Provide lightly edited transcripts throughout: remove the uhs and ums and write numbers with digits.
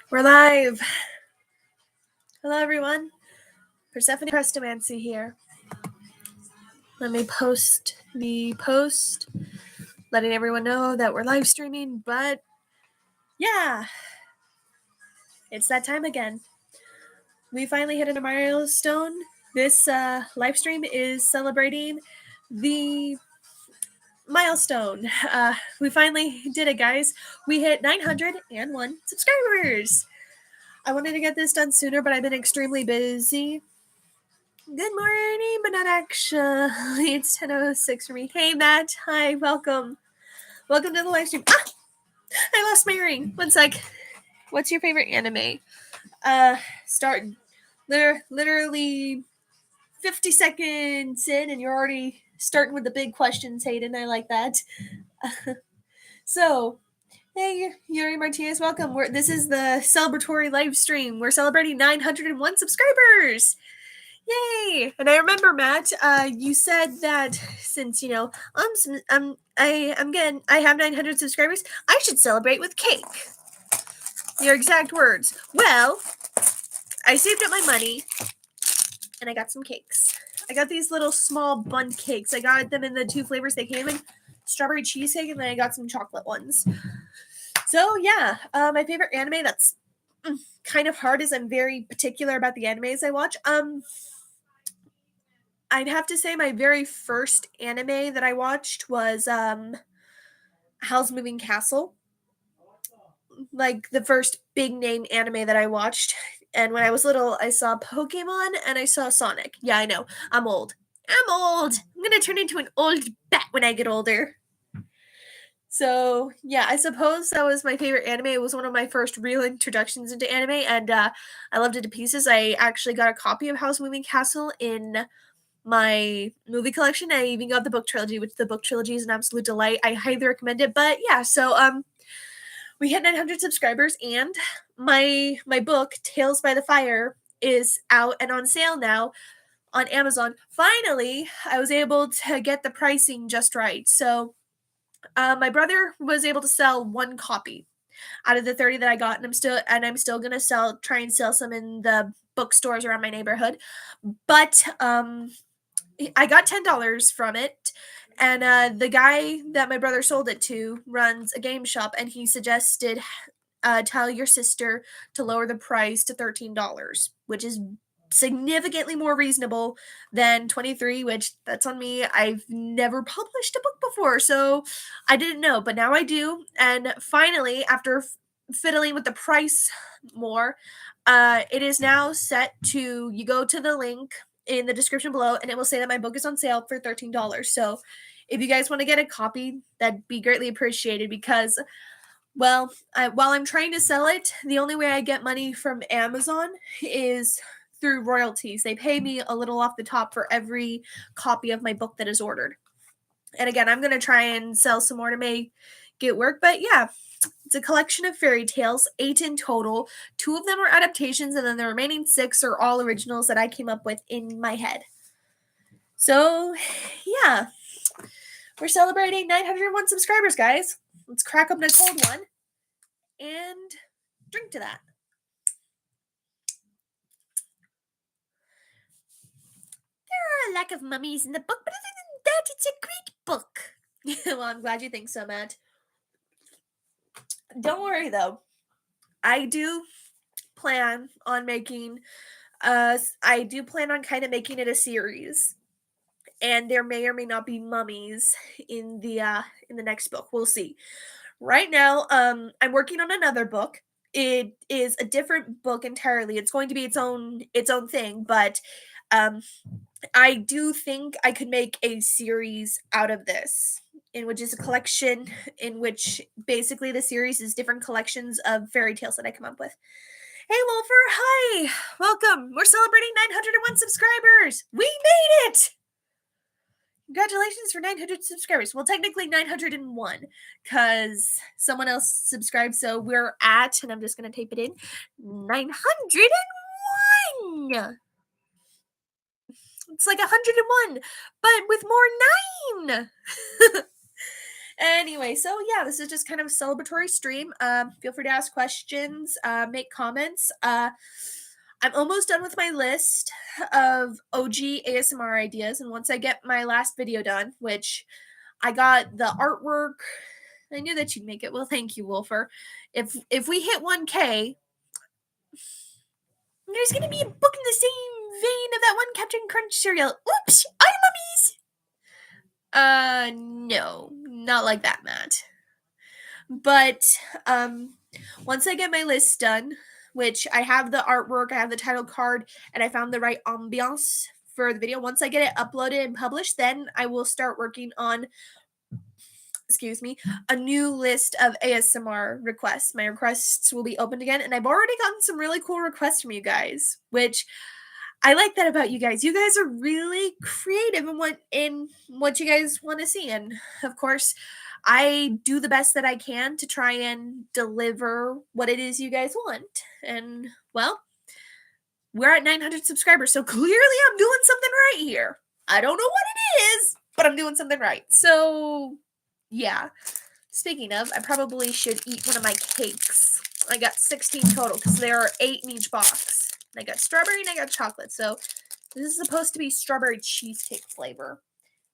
We're live. Hello, everyone. Persephone Prestomancy here. Let me post the post, letting everyone know that we're live streaming. But yeah, it's that time again. We finally hit a milestone. This live stream is celebrating the milestone. We finally did it, guys. We hit 901 subscribers. I wanted to get this done sooner, but I've been extremely busy. Good morning, but not actually. It's 10:06 for me. Hey, Matt. Hi, welcome. Welcome to the live stream. Ah! I lost my ring. One sec. What's your favorite anime? Start literally 50 seconds in, and you're already starting with the big questions, Hayden. I like that. So, hey, Yuri Martinez, welcome. This is the celebratory live stream. We're celebrating 901 subscribers. Yay! And I remember, Matt, you said that since I have 900 subscribers, I should celebrate with cake. Your exact words. Well, I saved up my money and I got some cakes. I got these little small bun cakes. I got them in the two flavors they came in, strawberry cheesecake, and then I got some chocolate ones. So yeah, my favorite anime. That's kind of hard, as I'm very particular about the animes I watch. I'd have to say my very first anime that I watched was Howl's Moving Castle. Like the first big name anime that I watched. And when I was little, I saw Pokemon and I saw Sonic. Yeah, I know. I'm old. I'm going to turn into an old bat when I get older. So, yeah, I suppose that was my favorite anime. It was one of my first real introductions into anime, and I loved it to pieces. I actually got a copy of Howl's Moving Castle in my movie collection. I even got the book trilogy, which the book trilogy is an absolute delight. I highly recommend it. But yeah, so we hit 900 subscribers, and my book Tales by the Fire is out and on sale now on Amazon. Finally, I was able to get the pricing just right. So my brother was able to sell one copy out of the 30 that I got, and I'm still gonna try and sell some in the bookstores around my neighborhood. But I got $10 from it, and the guy that my brother sold it to runs a game shop, and he suggested tell your sister to lower the price to $13, which is significantly more reasonable than 23, which that's on me. I've never published a book before, so I didn't know, but now I do. And finally, after fiddling with the price more, it is now set to, you go to the link in the description below, and it will say that my book is on sale for $13. So if you guys want to get a copy, that'd be greatly appreciated, because, well, while I'm trying to sell it, the only way I get money from Amazon is through royalties. They pay me a little off the top for every copy of my book that is ordered. And again, I'm going to try and sell some more to make it work. But yeah, it's a collection of fairy tales, 8 in total. 2 of them are adaptations, and then the remaining 6 are all originals that I came up with in my head. So yeah, we're celebrating 901 subscribers, guys. Let's crack open a cold one and drink to that. There are a lack of mummies in the book, but other than that, it's a great book. Well, I'm glad you think so, Matt. Don't worry, though. I do plan on making kind of making it a series, and there may or may not be mummies in the next book. We'll see. Right now, I'm working on another book. It is a different book entirely. It's going to be its own thing, but I do think I could make a series out of this, in which is a collection in which basically the series is different collections of fairy tales that I come up with. Hey, Wolfer, hi! Welcome! We're celebrating 901 subscribers! We made it! Congratulations for 900 subscribers. Well, technically 901, because someone else subscribed, so we're at, and I'm just going to tape it in, 901! It's like 101, but with more 9! Anyway, so yeah, this is just kind of a celebratory stream. Feel free to ask questions, make comments. I'm almost done with my list of OG ASMR ideas, and once I get my last video done, which I got the artwork, I knew that you'd make it. Well, thank you, Wolfer. If we hit 1K, there's gonna be a book in the same vein of that one Captain Crunch cereal. Oops, mummies. No, not like that, Matt. But once I get my list done, which I have the artwork, I have the title card, and I found the right ambiance for the video. Once I get it uploaded and published, then I will start working on, a new list of ASMR requests. My requests will be opened again, and I've already gotten some really cool requests from you guys, which I like that about you guys. You guys are really creative in what you guys want to see, and of course, I do the best that I can to try and deliver what it is you guys want. And well, we're at 900 subscribers, so clearly I'm doing something right here. I don't know what it is, but I'm doing something right. So yeah. Speaking of, I probably should eat one of my cakes. I got 16 total because there are 8 in each box. I got strawberry and I got chocolate. So this is supposed to be strawberry cheesecake flavor.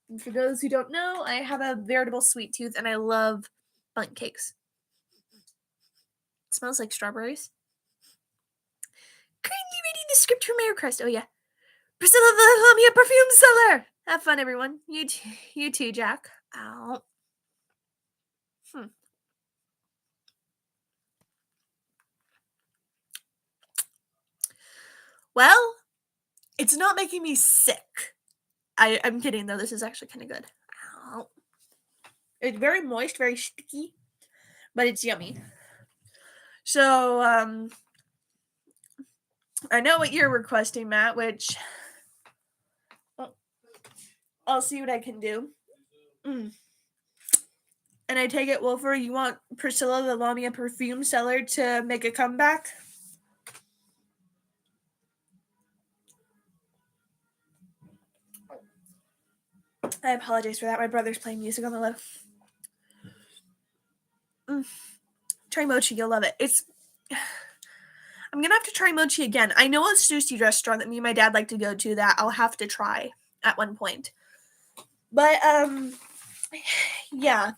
And for those who don't know, I have a veritable sweet tooth and I love bundt cakes. It smells like strawberries. Currently reading the script for Mayor Crest. Oh yeah. Priscilla the Lamia perfume seller. Have fun, everyone. You too, Jack. Ow. Well, it's not making me sick. I'm kidding though. This is actually kind of good. Ow. It's very moist, very sticky, but it's yummy. So, I know what you're requesting, Matt, which I'll see what I can do. And I take it, Wolfer, you want Priscilla the Lamia perfume seller to make a comeback? I apologize for that. My brother's playing music on the left. Try mochi, you'll love it. I'm gonna have to try mochi again. I know a sushi restaurant that me and my dad like to go to that I'll have to try at one point. But yeah.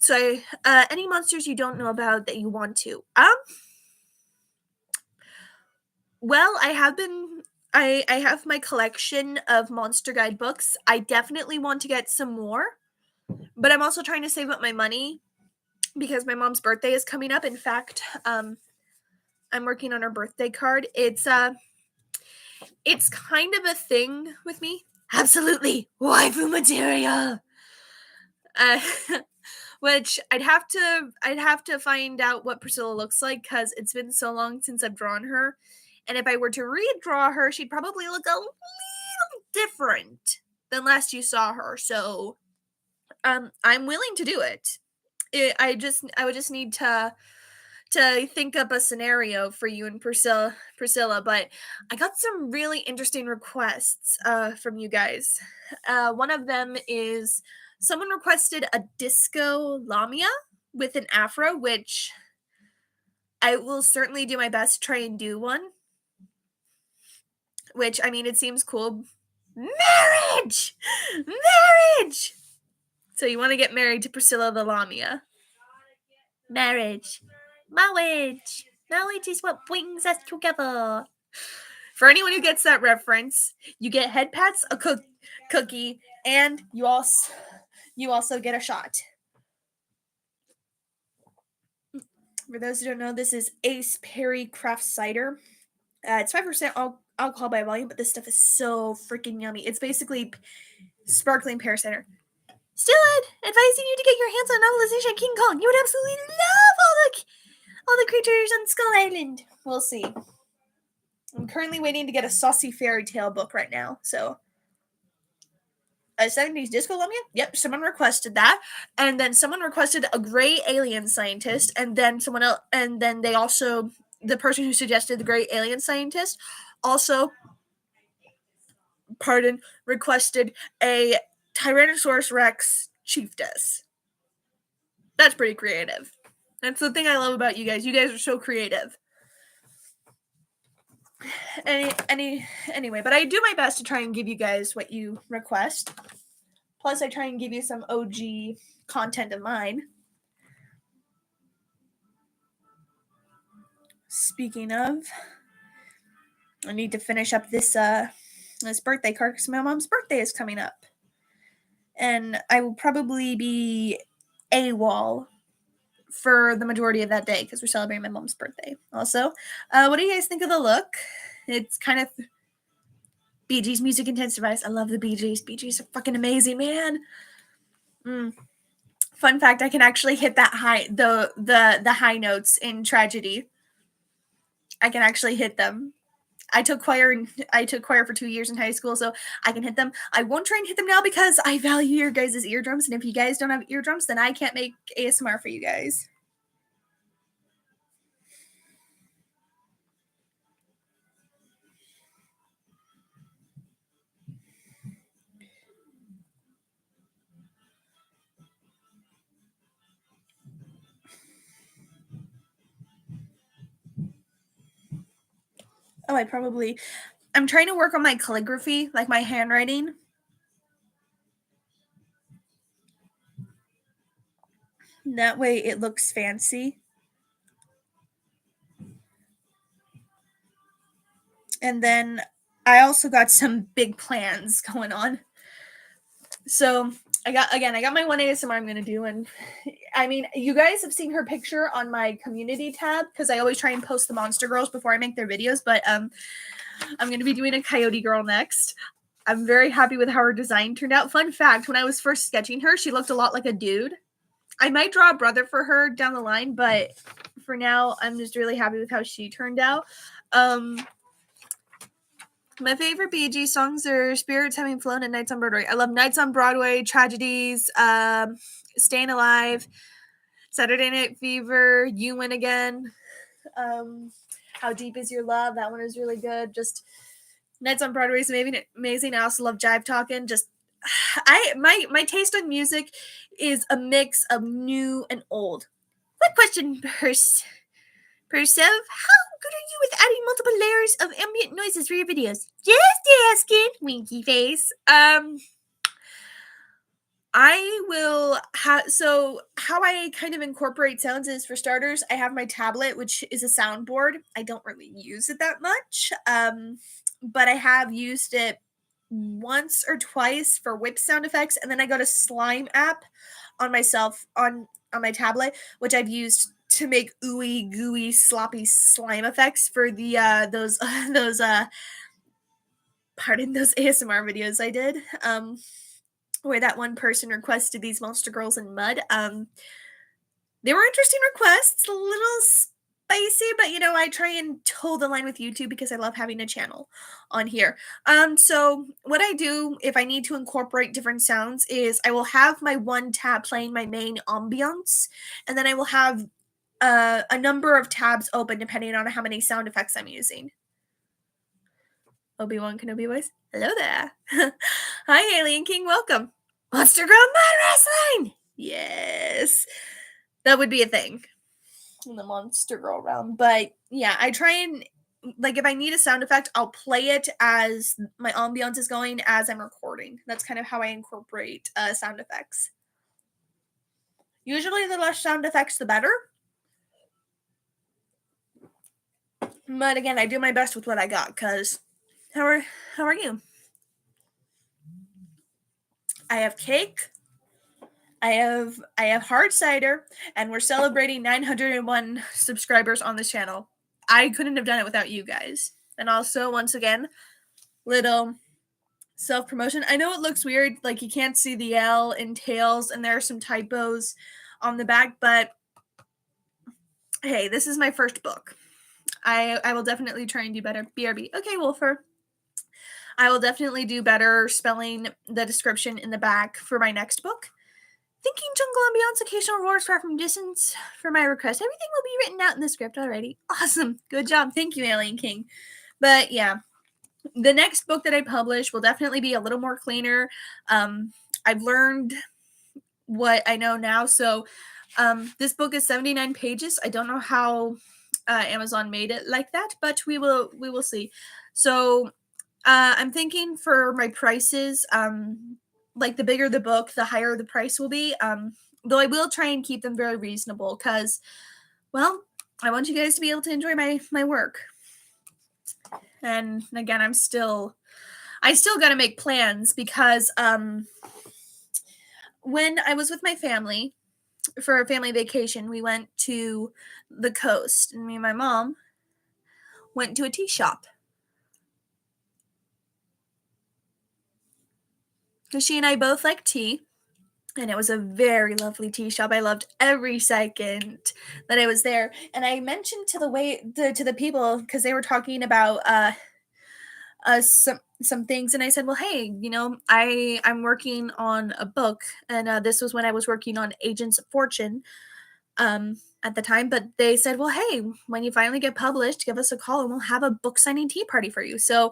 So any monsters you don't know about that you want to? Well, I have my collection of Monster Guide books. I definitely want to get some more, but I'm also trying to save up my money because my mom's birthday is coming up. In fact, I'm working on her birthday card. It's kind of a thing with me. Absolutely, waifu material. Which I'd have to find out what Priscilla looks like because it's been so long since I've drawn her. And if I were to redraw her, she'd probably look a little different than last you saw her. So, I'm willing to do it. I would just need to think up a scenario for you and Priscilla. But I got some really interesting requests from you guys. One of them is someone requested a disco Lamia with an afro, which I will certainly do my best to try and do one. Which, I mean, it seems cool. Marriage! So you want to get married to Priscilla the Lamia. Marriage is what brings us together. For anyone who gets that reference, you get head pats, a cookie, and you also get a shot. For those who don't know, this is Ace Perry Craft Cider. It's 5% alcohol by volume, but this stuff is so freaking yummy. It's basically sparkling pear cider. Still advising you to get your hands on Novelization King Kong. You would absolutely love all the creatures on Skull Island. We'll see. I'm currently waiting to get a Saucy Fairy Tale book right now. So, a 70s Disco Lamia? Yep, someone requested that. And then someone requested a gray alien scientist. And then someone else, and then they also, the person who suggested the gray alien scientist also, requested a Tyrannosaurus Rex chiefess. That's pretty creative. That's the thing I love about you guys. You guys are so creative. Anyway, but I do my best to try and give you guys what you request. Plus, I try and give you some OG content of mine. Speaking of, I need to finish up this birthday card because my mom's birthday is coming up. And I will probably be AWOL for the majority of that day because we're celebrating my mom's birthday. Also, what do you guys think of the look? It's kind of Bee Gees music intensifies. I love the Bee Gees. Bee Gees are fucking amazing, man. Fun fact: I can actually hit that the high notes in Tragedy. I can actually hit them. I took choir for 2 years in high school, so I can hit them. I won't try and hit them now because I value your guys' eardrums, and if you guys don't have eardrums, then I can't make ASMR for you guys. Oh, I'm trying to work on my calligraphy, like my handwriting. That way it looks fancy. And then I also got some big plans going on. So I got my one ASMR I'm gonna do, and I mean, you guys have seen her picture on my community tab because I always try and post the monster girls before I make their videos. But I'm gonna be doing a coyote girl next. I'm very happy with how her design turned out. Fun fact: when I was first sketching her, she looked a lot like a dude. I might draw a brother for her down the line, but for now, I'm just really happy with how she turned out. My favorite Bee Gees songs are Spirits Having Flown and Nights on Broadway. I love Nights on Broadway, Tragedies, Staying Alive, Saturday Night Fever, You Win Again, How Deep Is Your Love? That one is really good. Just Nights on Broadway is amazing. I also love Jive Talkin'. Just my taste on music is a mix of new and old. Quick question, Persev. How good are you with adding multiple layers of ambient noises for your videos? Just asking. Winky face. I will have, so how I kind of incorporate sounds is, for starters, I have my tablet, which is a soundboard. I don't really use it that much, but I have used it once or twice for whip sound effects, and then I got a slime app on my tablet, which I've used to make ooey gooey sloppy slime effects for the those ASMR videos I did, where that one person requested these monster girls in mud. They were interesting requests, a little spicy, but I try and toe the line with YouTube because I love having a channel on here. So what I do if I need to incorporate different sounds is I will have my one tab playing my main ambiance, and then I will have a number of tabs open depending on how many sound effects I'm using. Obi-Wan Kenobi voice. Hello there. Hi, Alien King. Welcome. Monster Girl Mud Wrestling. Yes. That would be a thing in the Monster Girl realm. But yeah, I try and, if I need a sound effect, I'll play it as my ambiance is going as I'm recording. That's kind of how I incorporate sound effects. Usually the less sound effects, the better. But again, I do my best with what I got, because how are you? I have cake. I have hard cider, and we're celebrating 901 subscribers on this channel. I couldn't have done it without you guys. And also, once again, little self-promotion. I know it looks weird, like you can't see the L in Tails, and there are some typos on the back, but hey, this is my first book. I will definitely try and do better. BRB. Okay, Wolfer. I will definitely do better spelling the description in the back for my next book. Thinking jungle ambiance, occasional roars far from distance for my request. Everything will be written out in the script already. Awesome. Good job. Thank you, Alien King. But yeah, the next book that I publish will definitely be a little more cleaner. I've learned what I know now. So this book is 79 pages. I don't know how Amazon made it like that, but we will see. So I'm thinking for my prices, like the bigger the book, the higher the price will be. Though I will try and keep them very reasonable because, well, I want you guys to be able to enjoy my work. And again, I still got to make plans because when I was with my family for a family vacation, we went to the coast, and me and my mom went to a tea shop because she and I both like tea. And it was a very lovely tea shop. I loved every second that I was there. And I mentioned to the people because they were talking about some things, and I said, well, hey, I'm working on a book, and this was when I was working on Agents of Fortune at the time. But they said, well, hey, when you finally get published, give us a call and we'll have a book signing tea party for you. So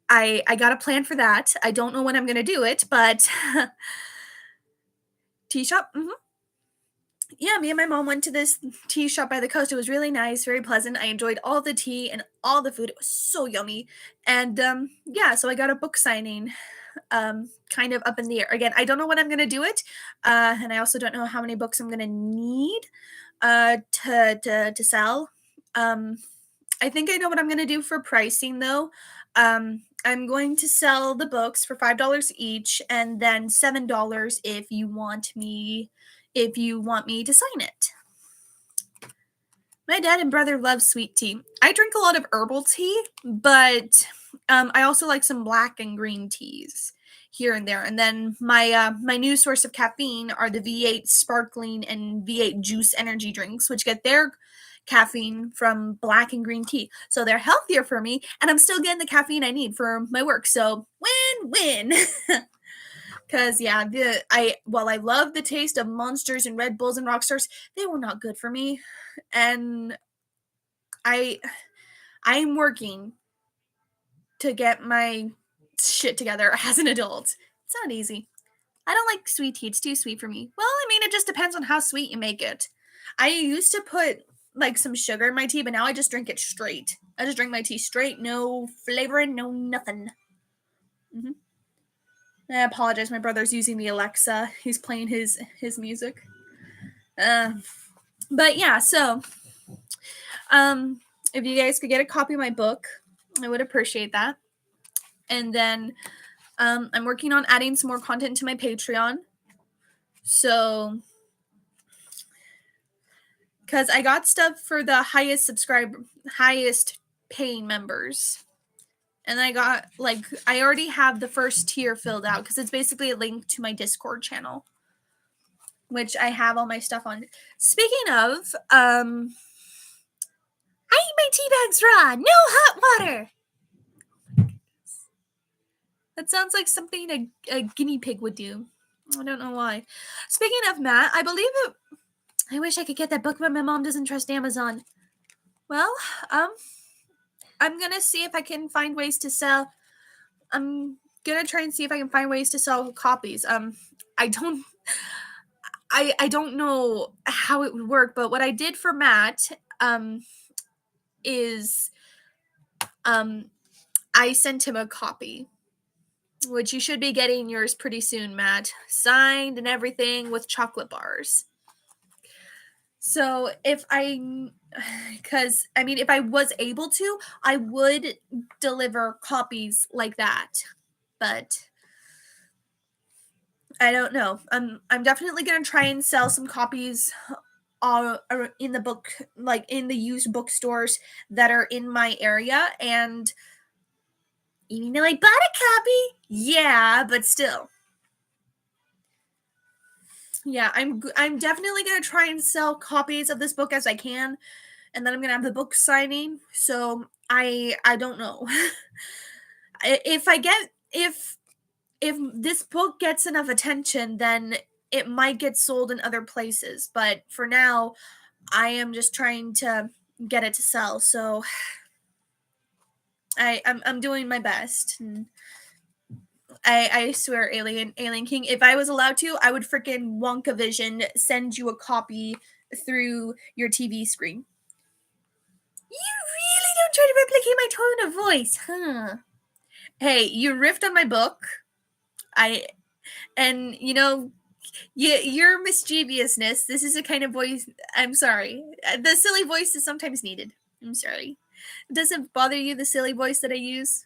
I got a plan for that. I don't know when I'm gonna do it, but tea shop. Yeah, me and my mom went to this tea shop by the coast. It was really nice, very pleasant. I enjoyed all the tea and all the food. It was so yummy. And yeah, so I got a book signing kind of up in the air. Again, I don't know when I'm going to do it. And I also don't know how many books I'm going to need to sell. I think I know what I'm going to do for pricing though. I'm going to sell the books for $5 each, and then $7 if you want me to sign it. My dad and brother love sweet tea. I drink a lot of herbal tea, but I also like some black and green teas here and there. And then my new source of caffeine are the V8 sparkling and V8 juice energy drinks, which get their caffeine from black and green tea. So they're healthier for me, and I'm still getting the caffeine I need for my work. So win-win. Because yeah, while I love the taste of Monsters and Red Bulls and Rockstars, they were not good for me, and I'm working to get my shit together as an adult. It's not easy. I don't like sweet tea. It's too sweet for me. Well, I mean, it just depends on how sweet you make it. I used to put like some sugar in my tea, but now I just drink it straight. I just drink my tea straight, no flavoring, no nothing. Mm-hmm. I apologize. My brother's using the Alexa. He's playing his music. But yeah, so if you guys could get a copy of my book, I would appreciate that. And then I'm working on adding some more content to my Patreon. So, because I got stuff for the highest paying members. And I already have the first tier filled out because it's basically a link to my Discord channel, which I have all my stuff on. Speaking of, I eat my tea bags raw, no hot water. That sounds like something a guinea pig would do. I don't know why. Speaking of Matt, I believe it. I wish I could get that book, but my mom doesn't trust Amazon. Well, I'm gonna see if I can find ways to sell. I'm gonna try and see if I can find ways to sell copies. I don't know how it would work, but what I did for Matt, is, I sent him a copy, which you should be getting yours pretty soon, Matt. Signed and everything with chocolate bars. So if I was able to, I would deliver copies like that, but I don't know. I'm definitely gonna try and sell some copies in the book, like in the used bookstores that are in my area. And even though I bought a copy, yeah, but still. Yeah, I'm definitely gonna try and sell copies of this book as I can, and then I'm gonna have the book signing. So I don't know. if this book gets enough attention, then it might get sold in other places. But for now, I am just trying to get it to sell. So I'm doing my best. And I swear, Alien King, if I was allowed to, I would freaking Wonka Vision send you a copy through your TV screen. You really don't try to replicate my tone of voice, huh? Hey, you riffed on my book. And your mischievousness. This is a kind of voice. I'm sorry. The silly voice is sometimes needed. I'm sorry. Does it bother you, the silly voice that I use?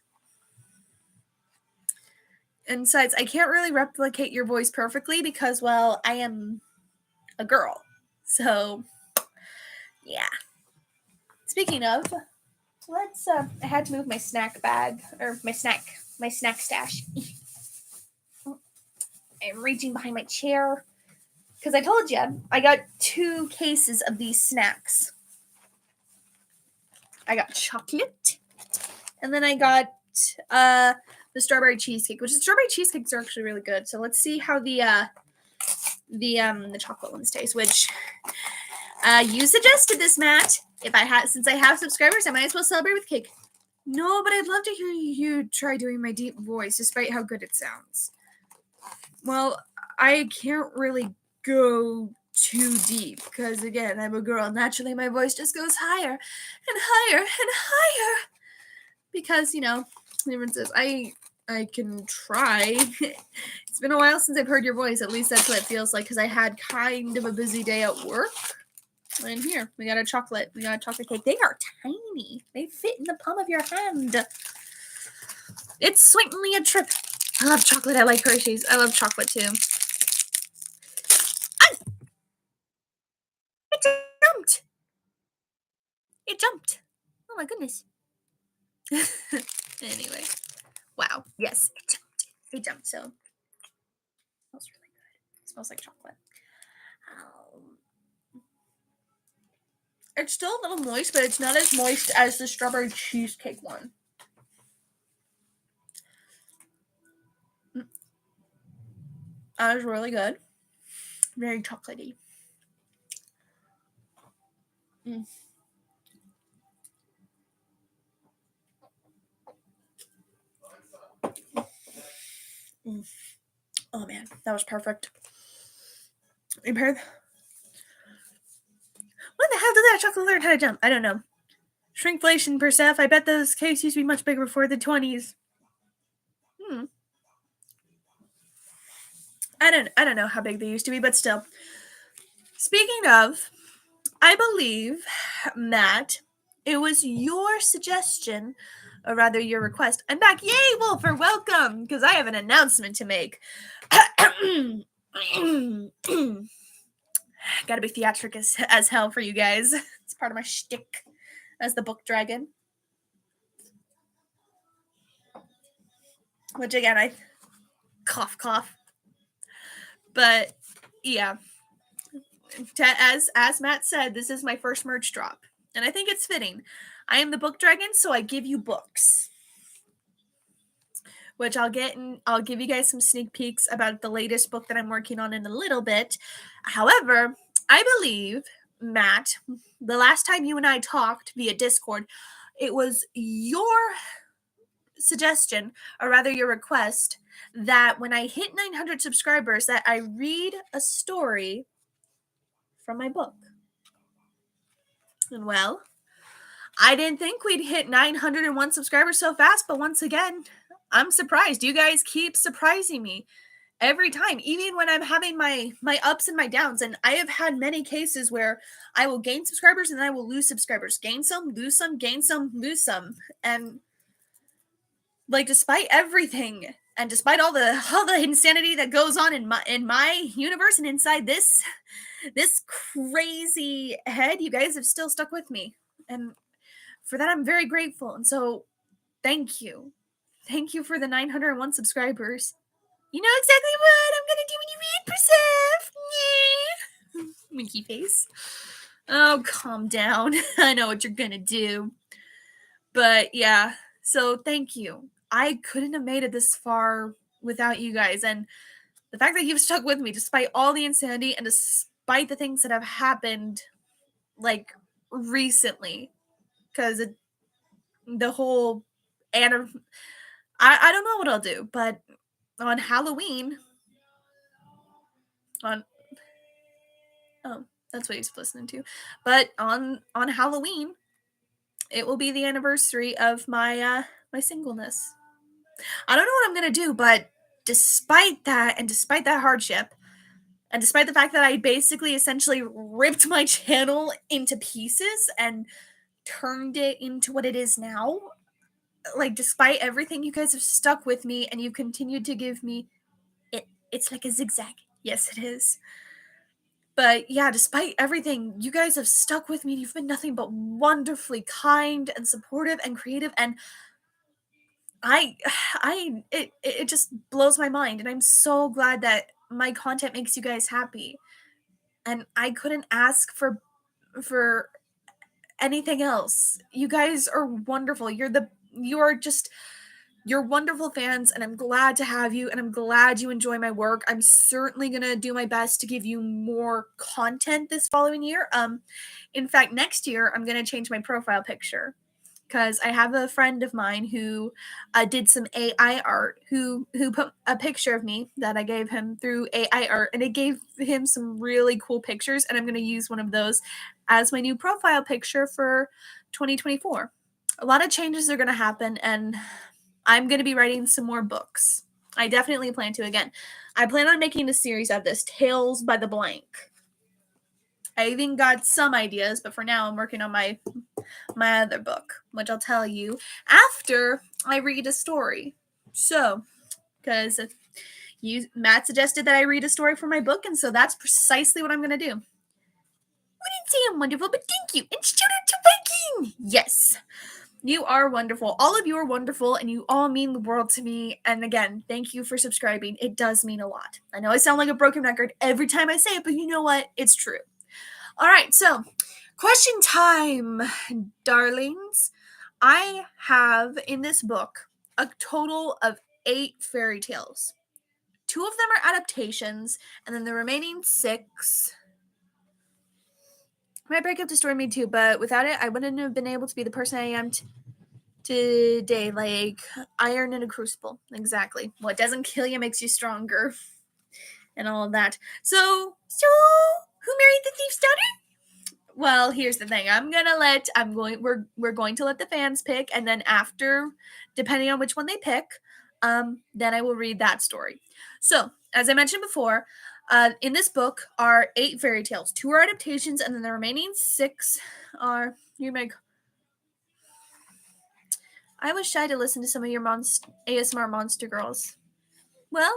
And besides, I can't really replicate your voice perfectly because, well, I am a girl. So, yeah. Speaking of, let's. I had to move my snack bag or my snack stash. I'm reaching behind my chair because I told you I got 2 cases of these snacks. I got chocolate, and then I got the strawberry cheesecake, which the strawberry cheesecakes are actually really good. So let's see how the chocolate ones taste. Which you suggested this, Matt. Since I have subscribers, I might as well celebrate with cake. No, but I'd love to hear you try doing my deep voice, despite how good it sounds. Well, I can't really go too deep because, again, I'm a girl. Naturally, my voice just goes higher and higher and higher because, differences. I can try. It's been a while since I've heard your voice. At least that's what it feels like because I had kind of a busy day at work. And here, we got a chocolate. We got a chocolate cake. They are tiny. They fit in the palm of your hand. It's certainly a trip. I love chocolate. I like Hershey's. I love chocolate too. It jumped. It jumped. Oh my goodness. Anyway. Wow. Yes, it jumped. It jumped. So, it smells really good. It smells like chocolate. It's still a little moist, but it's not as moist as the strawberry cheesecake one. That was really good. Very chocolatey. Mm. Mm. Oh man, that was perfect. When the hell did that chocolate learn how to jump? I don't know. Shrinkflation, Persef. I bet those cakes used to be much bigger before the 20s. I don't know how big they used to be, but still. Speaking of, I believe, Matt, it was your suggestion, or rather your request. I'm back. Yay, Wolfer, welcome, because I have an announcement to make. Gotta be theatric as hell for you guys. It's part of my shtick as the book dragon. Which again, I cough. But yeah, as Matt said, this is my first merch drop, and I think it's fitting. I am the book dragon, so I give you books, which I'll give you guys some sneak peeks about the latest book that I'm working on in a little bit. However, I believe, Matt, the last time you and I talked via Discord, it was your suggestion, or rather your request, that when I hit 900 subscribers that I read a story from my book. And well, I didn't think we'd hit 901 subscribers so fast, but once again, I'm surprised. You guys keep surprising me every time, even when I'm having my ups and my downs. And I have had many cases where I will gain subscribers and then I will lose subscribers. Gain some, lose some, gain some, lose some. And like, despite everything and despite all the insanity that goes on in my universe and inside this crazy head, you guys have still stuck with me. And for that, I'm very grateful. And so, thank you. Thank you for the 901 subscribers. You know exactly what I'm going to do when you read, Persef. Yeah. Winky face. Oh, calm down. I know what you're going to do. But yeah, so thank you. I couldn't have made it this far without you guys. And the fact that you've stuck with me despite all the insanity and despite the things that have happened, like, recently. Because the whole I don't know what I'll do, but on Halloween, on oh, that's what he's listening to. But on Halloween, it will be the anniversary of my singleness. I don't know what I'm gonna do, but despite that, and despite that hardship, and despite the fact that I basically essentially ripped my channel into pieces and turned it into what it is now, like despite everything, you guys have stuck with me and you've continued to give me it's like a zigzag. Yes, it is. But yeah, despite everything, you guys have stuck with me. You've been nothing but wonderfully kind and supportive and creative, and I it just blows my mind, and I'm so glad that my content makes you guys happy. And I couldn't ask for anything else. You guys are wonderful. You are just you're wonderful fans, and I'm glad to have you, and I'm glad you enjoy my work. I'm certainly going to do my best to give you more content this following year. In fact, next year I'm going to change my profile picture because I have a friend of mine who did some AI art who put a picture of me that I gave him through AI art, and it gave him some really cool pictures, and I'm going to use one of those as my new profile picture for 2024. A lot of changes are going to happen, and I'm going to be writing some more books. I definitely plan to again. I plan on making a series of this, Tales by the Blank. I even got some ideas, but for now I'm working on my other book, which I'll tell you after I read a story. So, because Matt suggested that I read a story for my book, and so that's precisely what I'm going to do. Wouldn't say I'm wonderful, but thank you. And shout out to Viking! Yes. You are wonderful. All of you are wonderful, and you all mean the world to me. And again, thank you for subscribing. It does mean a lot. I know I sound like a broken record every time I say it, but you know what? It's true. All right, so question time, darlings. I have in this book a total of 8 fairy tales. 2 of them are adaptations, and then the remaining 6 my breakup destroyed me too, but without it, I wouldn't have been able to be the person I am today. Like iron in a crucible. Exactly. What doesn't kill you makes you stronger, and all of that. So who married the thief's daughter? Well, here's the thing. We're going to let the fans pick, and then after, depending on which one they pick, then I will read that story. So, as I mentioned before, in this book are 8 fairy tales. 2 are adaptations, and then the remaining 6 are I was shy to listen to some of your ASMR monster girls. Well,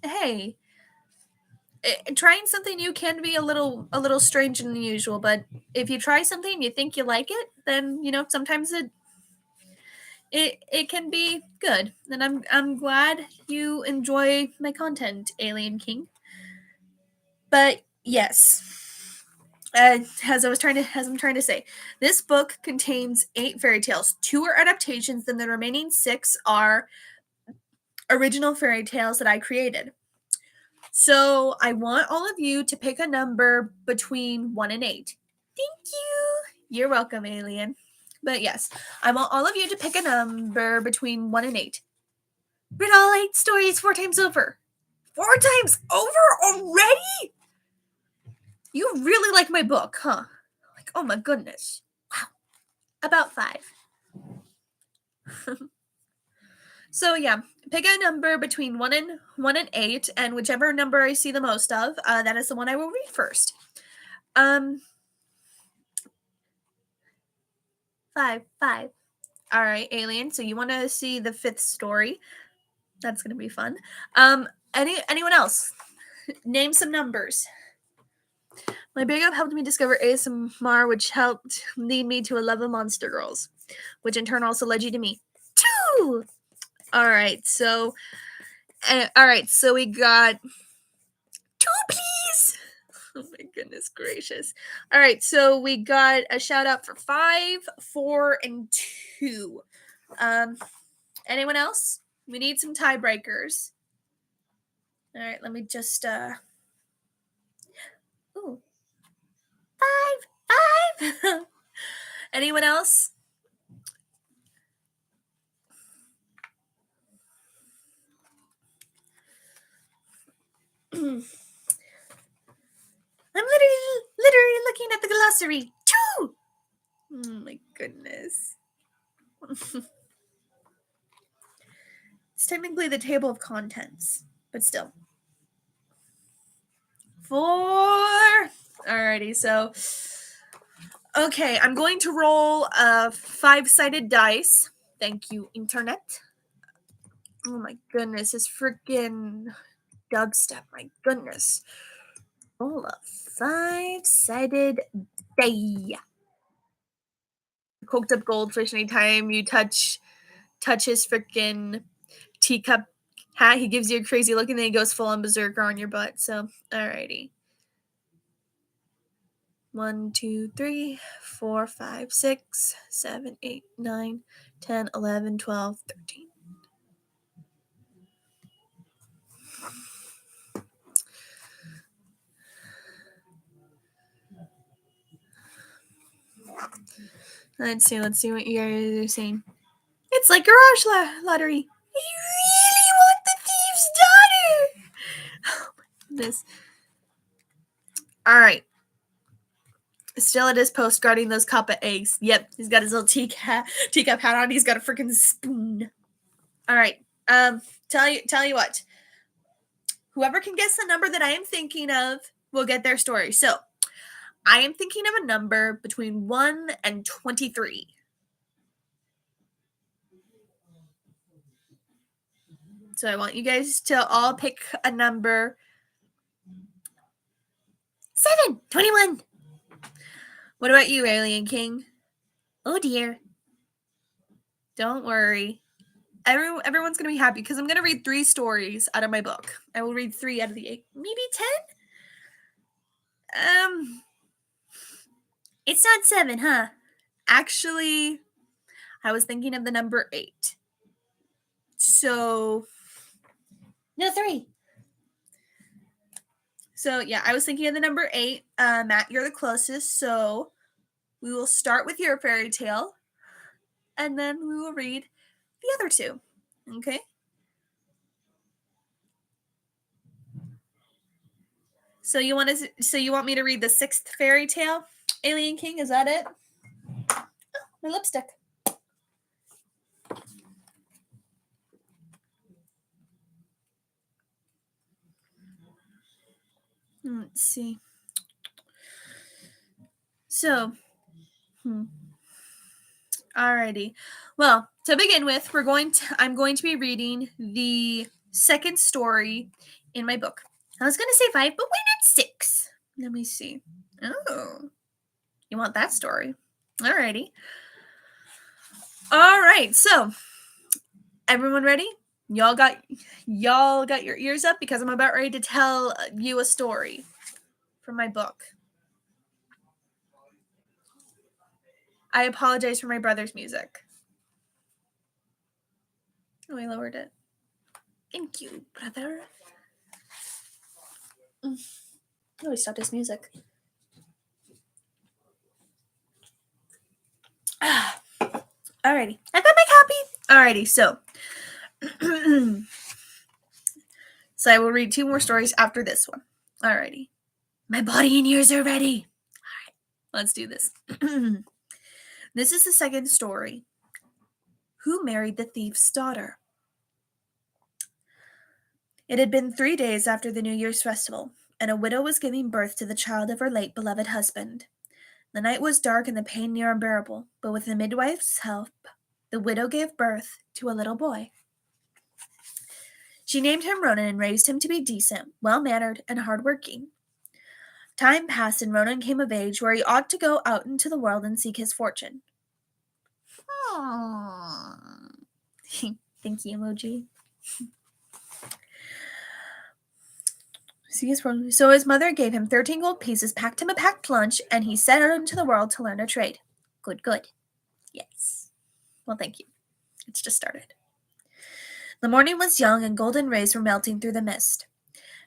hey, trying something new can be a little strange and unusual, but if you try something and you think you like it, then sometimes it can be good. And I'm glad you enjoy my content, Alien King. But yes, as I'm trying to say, this book contains 8 fairy tales. 2 are adaptations, then the remaining 6 are original fairy tales that I created. So I want all of you to pick a number between 1 and 8. Thank you. You're welcome, Alien. But yes, I want all of you to pick a number between 1 and 8. Read all 8 stories 4 times over. 4 times over already? You really like my book, huh? Like, oh my goodness. Wow. About 5. So yeah, pick a number between 1 and 8, and whichever number I see the most of, that is the one I will read first. 5. All right, Alien. So you want to see the 5th story? That's gonna be fun. Anyone else? Name some numbers. My breakup helped me discover ASMR, which helped lead me to a love of monster girls, which in turn also led you to me. 2. All right, so we got 2, please. Oh my goodness gracious. All right, so we got a shout out for 5, 4, and 2. Anyone else? We need some tiebreakers. All right, let me just ooh. 5. Anyone else? I'm literally looking at the glossary. Too! Oh my goodness. It's technically the table of contents, but still. 4. Alrighty, so. Okay, I'm going to roll a 5-sided dice. Thank you, Internet. Oh my goodness, it's freaking dubstep. My goodness. Roll a 5-sided die. Coked up goldfish anytime you touch his freaking teacup hat, he gives you a crazy look and then he goes full on berserker on your butt. So, alrighty. 1, 2, 3, 4, 5, 6, 7, 8, 9, 10, 11, 12, 13. Let's see what you guys are saying. It's like garage lottery. You really want the thief's daughter? Oh my goodness. Alright. Still at his post guarding those copper eggs. Yep, he's got his little teacup hat on. He's got a freaking spoon. Alright. Tell you what. Whoever can guess the number that I am thinking of will get their story. So, I am thinking of a number between 1 and 23. So I want you guys to all pick a number. 7, 21. What about you, Alien King? Oh dear. Don't worry. Everyone's going to be happy because I'm going to read 3 stories out of my book. I will read 3 out of the 8. Maybe 10? It's not 7, huh? Actually, I was thinking of the number 8. So, no, 3. So, yeah, I was thinking of the number 8. Matt, you're the closest, so we will start with your fairy tale, and then we will read the other 2. Okay? So you want me to read the 6th fairy tale, Alien King? Is that it? Oh, my lipstick. Let's see. So, alrighty. Well, to begin with, I'm going to be reading the 2nd story in my book. I was going to say 5, but why not 6? Let me see. Oh, you want that story? Alrighty. All right. So, everyone ready? Y'all got your ears up because I'm about ready to tell you a story from my book. I apologize for my brother's music. Oh, I lowered it. Thank you, brother. Oh, he stopped his music. Alrighty. I got my copy. Alrighty, so. So I will read 2 more stories after this one. Alrighty. My body and ears are ready. Alright, let's do this. This is the 2nd story. Who married the thief's daughter? It had been 3 days after the New Year's festival, and a widow was giving birth to the child of her late beloved husband. The night was dark and the pain near unbearable, but with the midwife's help, the widow gave birth to a little boy. She named him Ronan and raised him to be decent, well-mannered, and hard-working. Time passed and Ronan came of age where he ought to go out into the world and seek his fortune. Thank you, emoji. So his mother gave him 13 gold pieces, packed him a packed lunch, and he set out into the world to learn a trade. Good. Yes. Well, thank you. It's just started. The morning was young and golden rays were melting through the mist.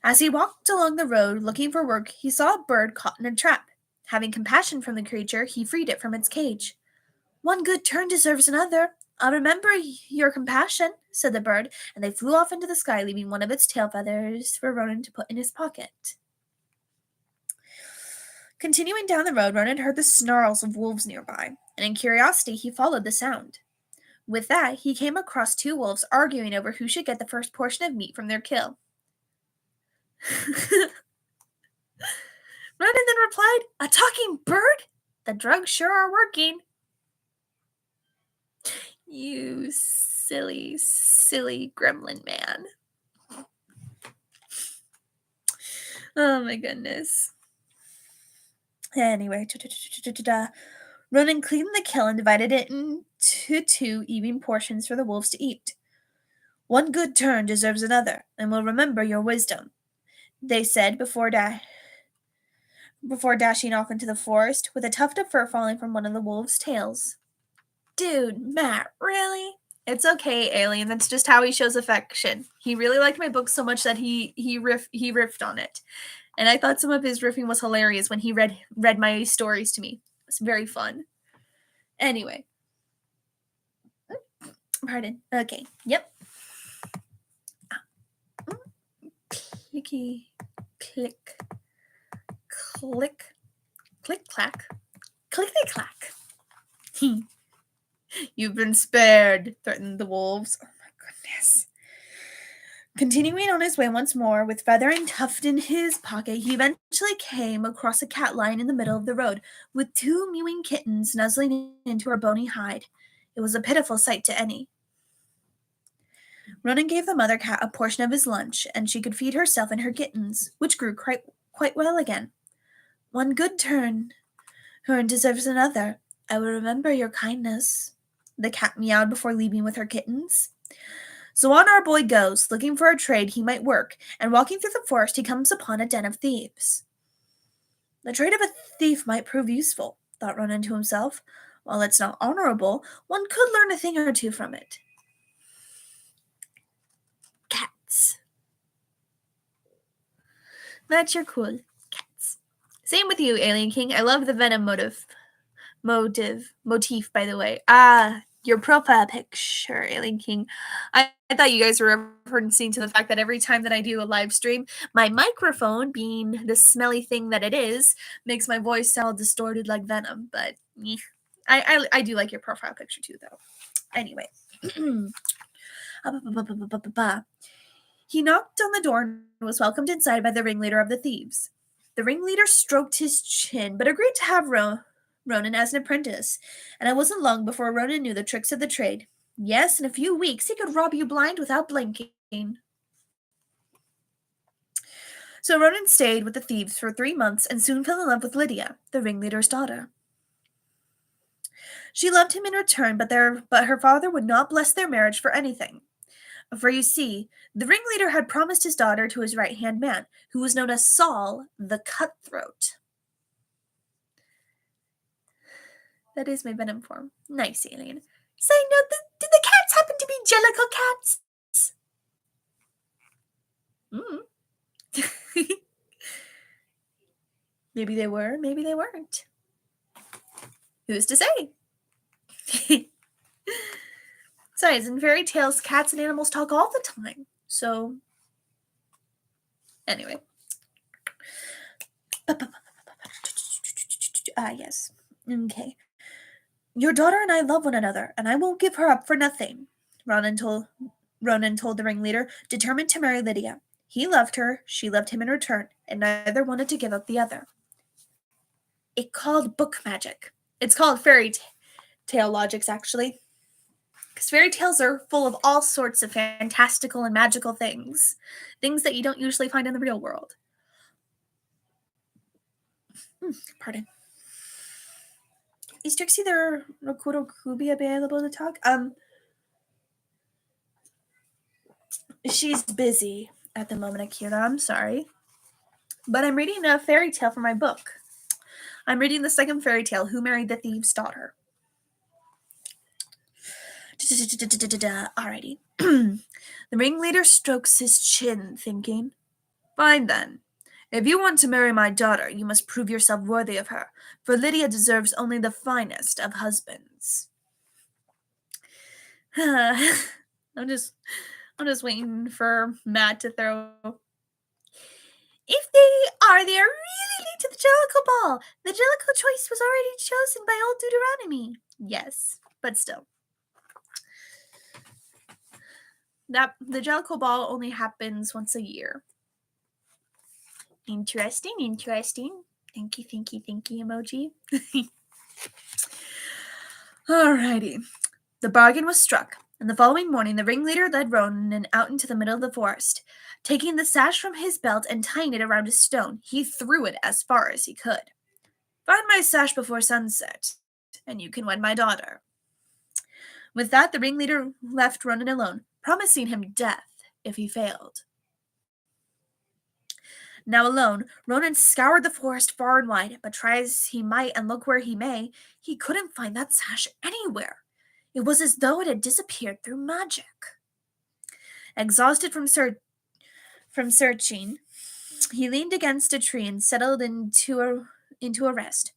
As he walked along the road looking for work, he saw a bird caught in a trap. Having compassion from the creature, he freed it from its cage. One good turn deserves another, I'll remember your compassion, said the bird, and they flew off into the sky, leaving one of its tail feathers for Ronan to put in his pocket. Continuing down the road, Ronan heard the snarls of wolves nearby, and in curiosity he followed the sound. With that, he came across two wolves arguing over who should get the first portion of meat from their kill. Ronan then replied, "A talking bird? The drugs sure are working." You silly, silly gremlin man. Oh my goodness. Anyway, Ronan cleaned the kill and divided it into two even portions for the wolves to eat. "One good turn deserves another, and we'll remember your wisdom," they said before dashing off into the forest, with a tuft of fur falling from one of the wolves' tails. Dude, Matt, really? It's okay, Alien. That's just how he shows affection. He really liked my book so much that he riffed on it. And I thought some of his riffing was hilarious when he read my stories to me. It was very fun. Anyway. Pardon. Okay. Yep. Clicky, click, click, click, clack, clickety clack. "You've been spared," threatened the wolves. Oh my goodness. Continuing on his way once more, with feather and tuft in his pocket, he eventually came across a cat lying in the middle of the road, with two mewing kittens nuzzling into her bony hide. It was a pitiful sight to any. Ronan gave the mother cat a portion of his lunch, and she could feed herself and her kittens, which grew quite well again. "One good turn deserves another. I will remember your kindness," the cat meowed before leaving with her kittens. So on our boy goes, looking for a trade he might work, and walking through the forest he comes upon a den of thieves. The trade of a thief might prove useful, thought Ronan to himself. While it's not honorable, one could learn a thing or two from it. Cats. That's your cool. Cats. Same with you, Alien King. I love the venom motif, by the way. Your profile picture, Alien King. I thought you guys were referencing to the fact that every time that I do a live stream, my microphone, being the smelly thing that it is, makes my voice sound distorted like venom. But I do like your profile picture too, though. Anyway. He knocked on the door and was welcomed inside by the ringleader of the thieves. The ringleader stroked his chin, but agreed to have Ronan as an apprentice, and it wasn't long before Ronan knew the tricks of the trade. Yes, in a few weeks he could rob you blind without blinking. So Ronan stayed with the thieves for 3 months and soon fell in love with Lydia, the ringleader's daughter. She loved him in return, but her father would not bless their marriage for anything. For you see, the ringleader had promised his daughter to his right-hand man, who was known as Saul the Cutthroat. That is my venom form. Nice, Alien. Say, no, did the cats happen to be Jellicle cats? Maybe they were, maybe they weren't. Who's to say? Besides, in fairy tales, cats and animals talk all the time. So, anyway. Yes. Okay. Your daughter and I love one another, and I won't give her up for nothing, Ronan told the ringleader, determined to marry Lydia. He loved her, she loved him in return, and neither wanted to give up the other. It's called book magic. It's called fairy tale logics, actually. Because fairy tales are full of all sorts of fantastical and magical things. Things that you don't usually find in the real world. Pardon. Is Trixie the Rokuto Kubi available to talk? She's busy at the moment, Akira. I'm sorry. But I'm reading a fairy tale for my book. I'm reading the second fairy tale, Who Married the Thieves' Daughter. Alrighty. The ringleader strokes his chin, thinking, Fine then. If you want to marry my daughter, you must prove yourself worthy of her, for Lydia deserves only the finest of husbands. I'm just I'm just waiting for Matt to throw. If they are, they are really late to the Jellicle Ball. The Jellicle choice was already chosen by old Deuteronomy. Yes, but still. The Jellicle Ball only happens once a year. Interesting. Thank you emoji. Alrighty. The bargain was struck, and the following morning the ringleader led Ronan out into the middle of the forest. Taking the sash from his belt and tying it around a stone, he threw it as far as he could. Find my sash before sunset, and you can wed my daughter. With that, the ringleader left Ronan alone, promising him death if he failed. Now alone, Ronan scoured the forest far and wide, but try as he might and look where he may, he couldn't find that sash anywhere. It was as though it had disappeared through magic. Exhausted from searching, he leaned against a tree and settled into a rest.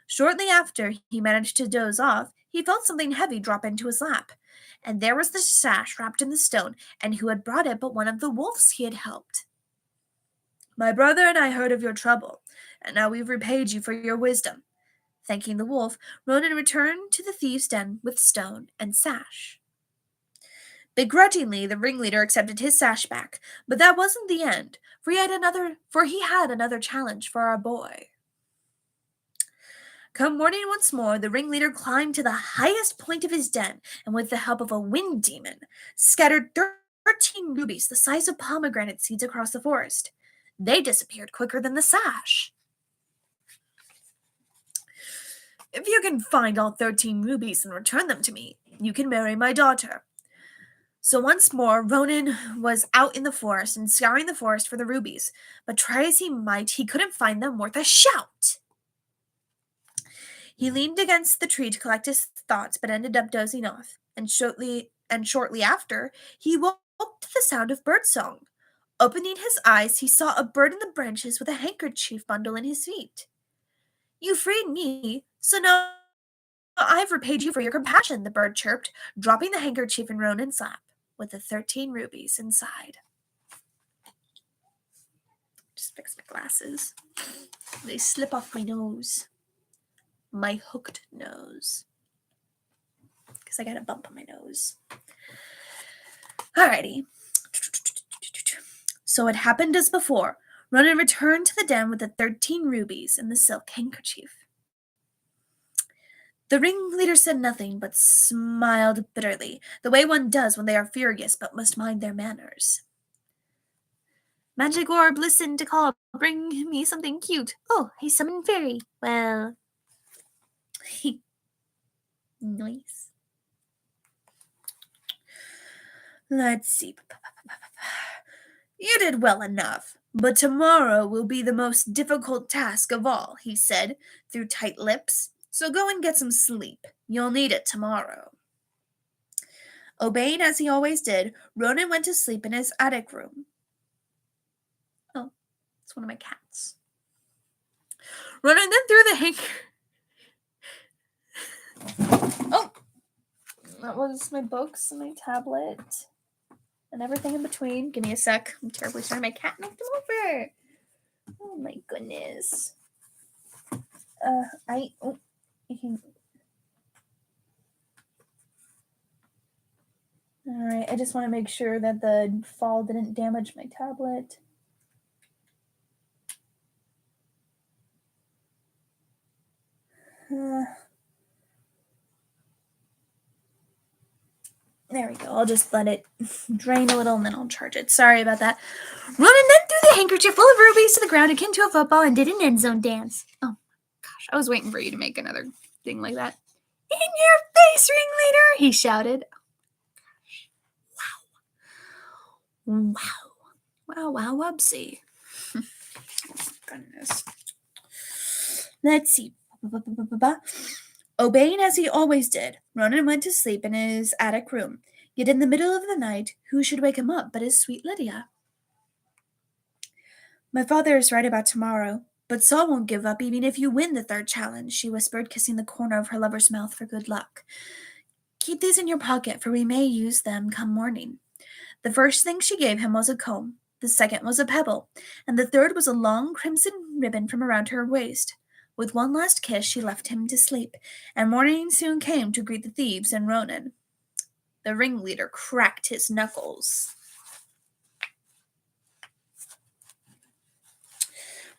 Shortly after he managed to doze off, he felt something heavy drop into his lap. And there was the sash wrapped in the stone, and who had brought it but one of the wolves he had helped. My brother and I heard of your trouble, and now we've repaid you for your wisdom. Thanking the wolf, Ronan returned to the thieves' den with stone and sash. Begrudgingly, the ringleader accepted his sash back, but that wasn't the end, for he had another challenge for our boy. Come morning once more, the ringleader climbed to the highest point of his den, and with the help of a wind demon, scattered 13 rubies the size of pomegranate seeds across the forest. They disappeared quicker than the sash. If you can find all 13 rubies and return them to me, you can marry my daughter. So once more, Ronan was out in the forest and scouring the forest for the rubies, but try as he might, he couldn't find them worth a shout. He leaned against the tree to collect his thoughts, but ended up dozing off, and shortly after, he woke to the sound of birdsong. Opening his eyes, he saw a bird in the branches with a handkerchief bundle in his feet. You freed me, so now I've repaid you for your compassion, the bird chirped, dropping the handkerchief in Ronan's lap, with the 13 rubies inside. Just fix my glasses. They slip off my nose. My hooked nose. Because I got a bump on my nose. Alrighty. So it happened as before. Ronan returned to the den with the 13 rubies and the silk handkerchief. The ringleader said nothing, but smiled bitterly, the way one does when they are furious but must mind their manners. Magic orb, listen to call. Bring me something cute. Oh, he summoned fairy. Well, nice. Let's see. You did well enough, but tomorrow will be the most difficult task of all, he said through tight lips. So go and get some sleep. You'll need it tomorrow. Obeying as he always did, Ronan went to sleep in his attic room. Oh, it's one of my cats. Ronan then threw the hanker. Oh, that was my books and my tablet and everything in between. Give me a sec. I'm terribly sorry. My cat knocked them over. Oh my goodness. Alright, I just want to make sure that the fall didn't damage my tablet. There we go. I'll just let it drain a little and then I'll charge it. Sorry about that. Ronan then threw the handkerchief full of rubies to the ground akin to a football and did an end zone dance. Oh gosh, I was waiting for you to make another thing like that. In your face, ringleader, he shouted. Wow, wubsy. Goodness. Let's see. Obeying as he always did, Ronan went to sleep in his attic room. Yet in the middle of the night, who should wake him up but his sweet Lydia? My father is right about tomorrow, but Saul won't give up even if you win the third challenge, she whispered, kissing the corner of her lover's mouth for good luck. keep these in your pocket, for we may use them come morning." The first thing she gave him was a comb, the second was a pebble, and the third was a long crimson ribbon from around her waist. With one last kiss she left him to sleep, and morning soon came to greet the thieves and Ronan. The ringleader cracked his knuckles.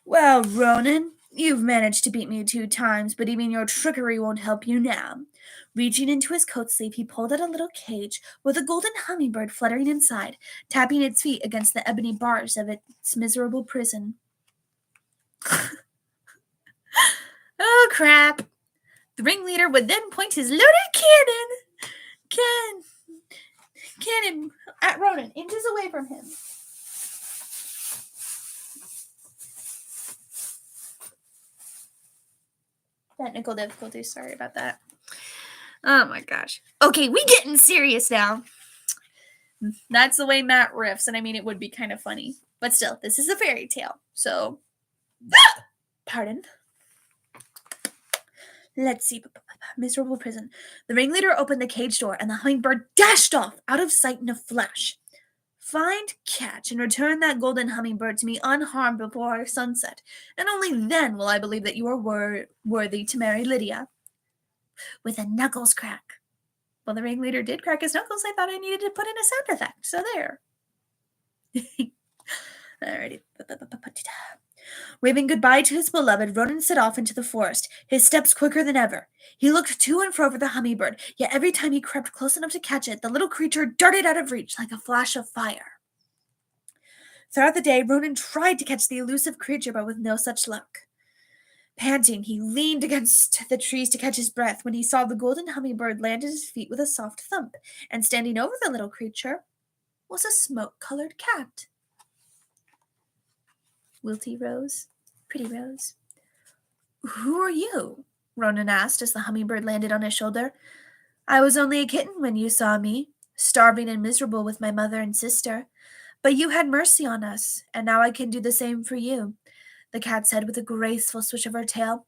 "Well, Ronan, you've managed to beat me 2 times, but even your trickery won't help you now." Reaching into his coat sleeve, he pulled out a little cage with a golden hummingbird fluttering inside, tapping its feet against the ebony bars of its miserable prison. "Oh, crap!" The ringleader would then point his loaded cannon at Ronan, inches away from him. Technical difficulties, sorry about that. Oh my gosh. Okay, we getting serious now. That's the way Matt riffs, and I mean, it would be kind of funny. But still, this is a fairy tale, so... Pardon. Let's see. Miserable prison. The ringleader opened the cage door, and the hummingbird dashed off, out of sight in a flash. Find, catch, and return that golden hummingbird to me unharmed before our sunset, and only then will I believe that you are worthy to marry Lydia. With a knuckles crack. Well, the ringleader did crack his knuckles. I thought I needed to put in a sound effect, so there. Alrighty. Waving goodbye to his beloved, Ronan set off into the forest, his steps quicker than ever. He looked to and fro for the hummingbird, yet every time he crept close enough to catch it, the little creature darted out of reach like a flash of fire. Throughout the day, Ronan tried to catch the elusive creature, but with no such luck. Panting, he leaned against the trees to catch his breath when he saw the golden hummingbird land at his feet with a soft thump, and standing over the little creature was a smoke-colored cat. Wilty Rose, pretty Rose. "Who are you?" Ronan asked as the hummingbird landed on his shoulder. "I was only a kitten when you saw me, starving and miserable with my mother and sister. But you had mercy on us, and now I can do the same for you," the cat said with a graceful swish of her tail.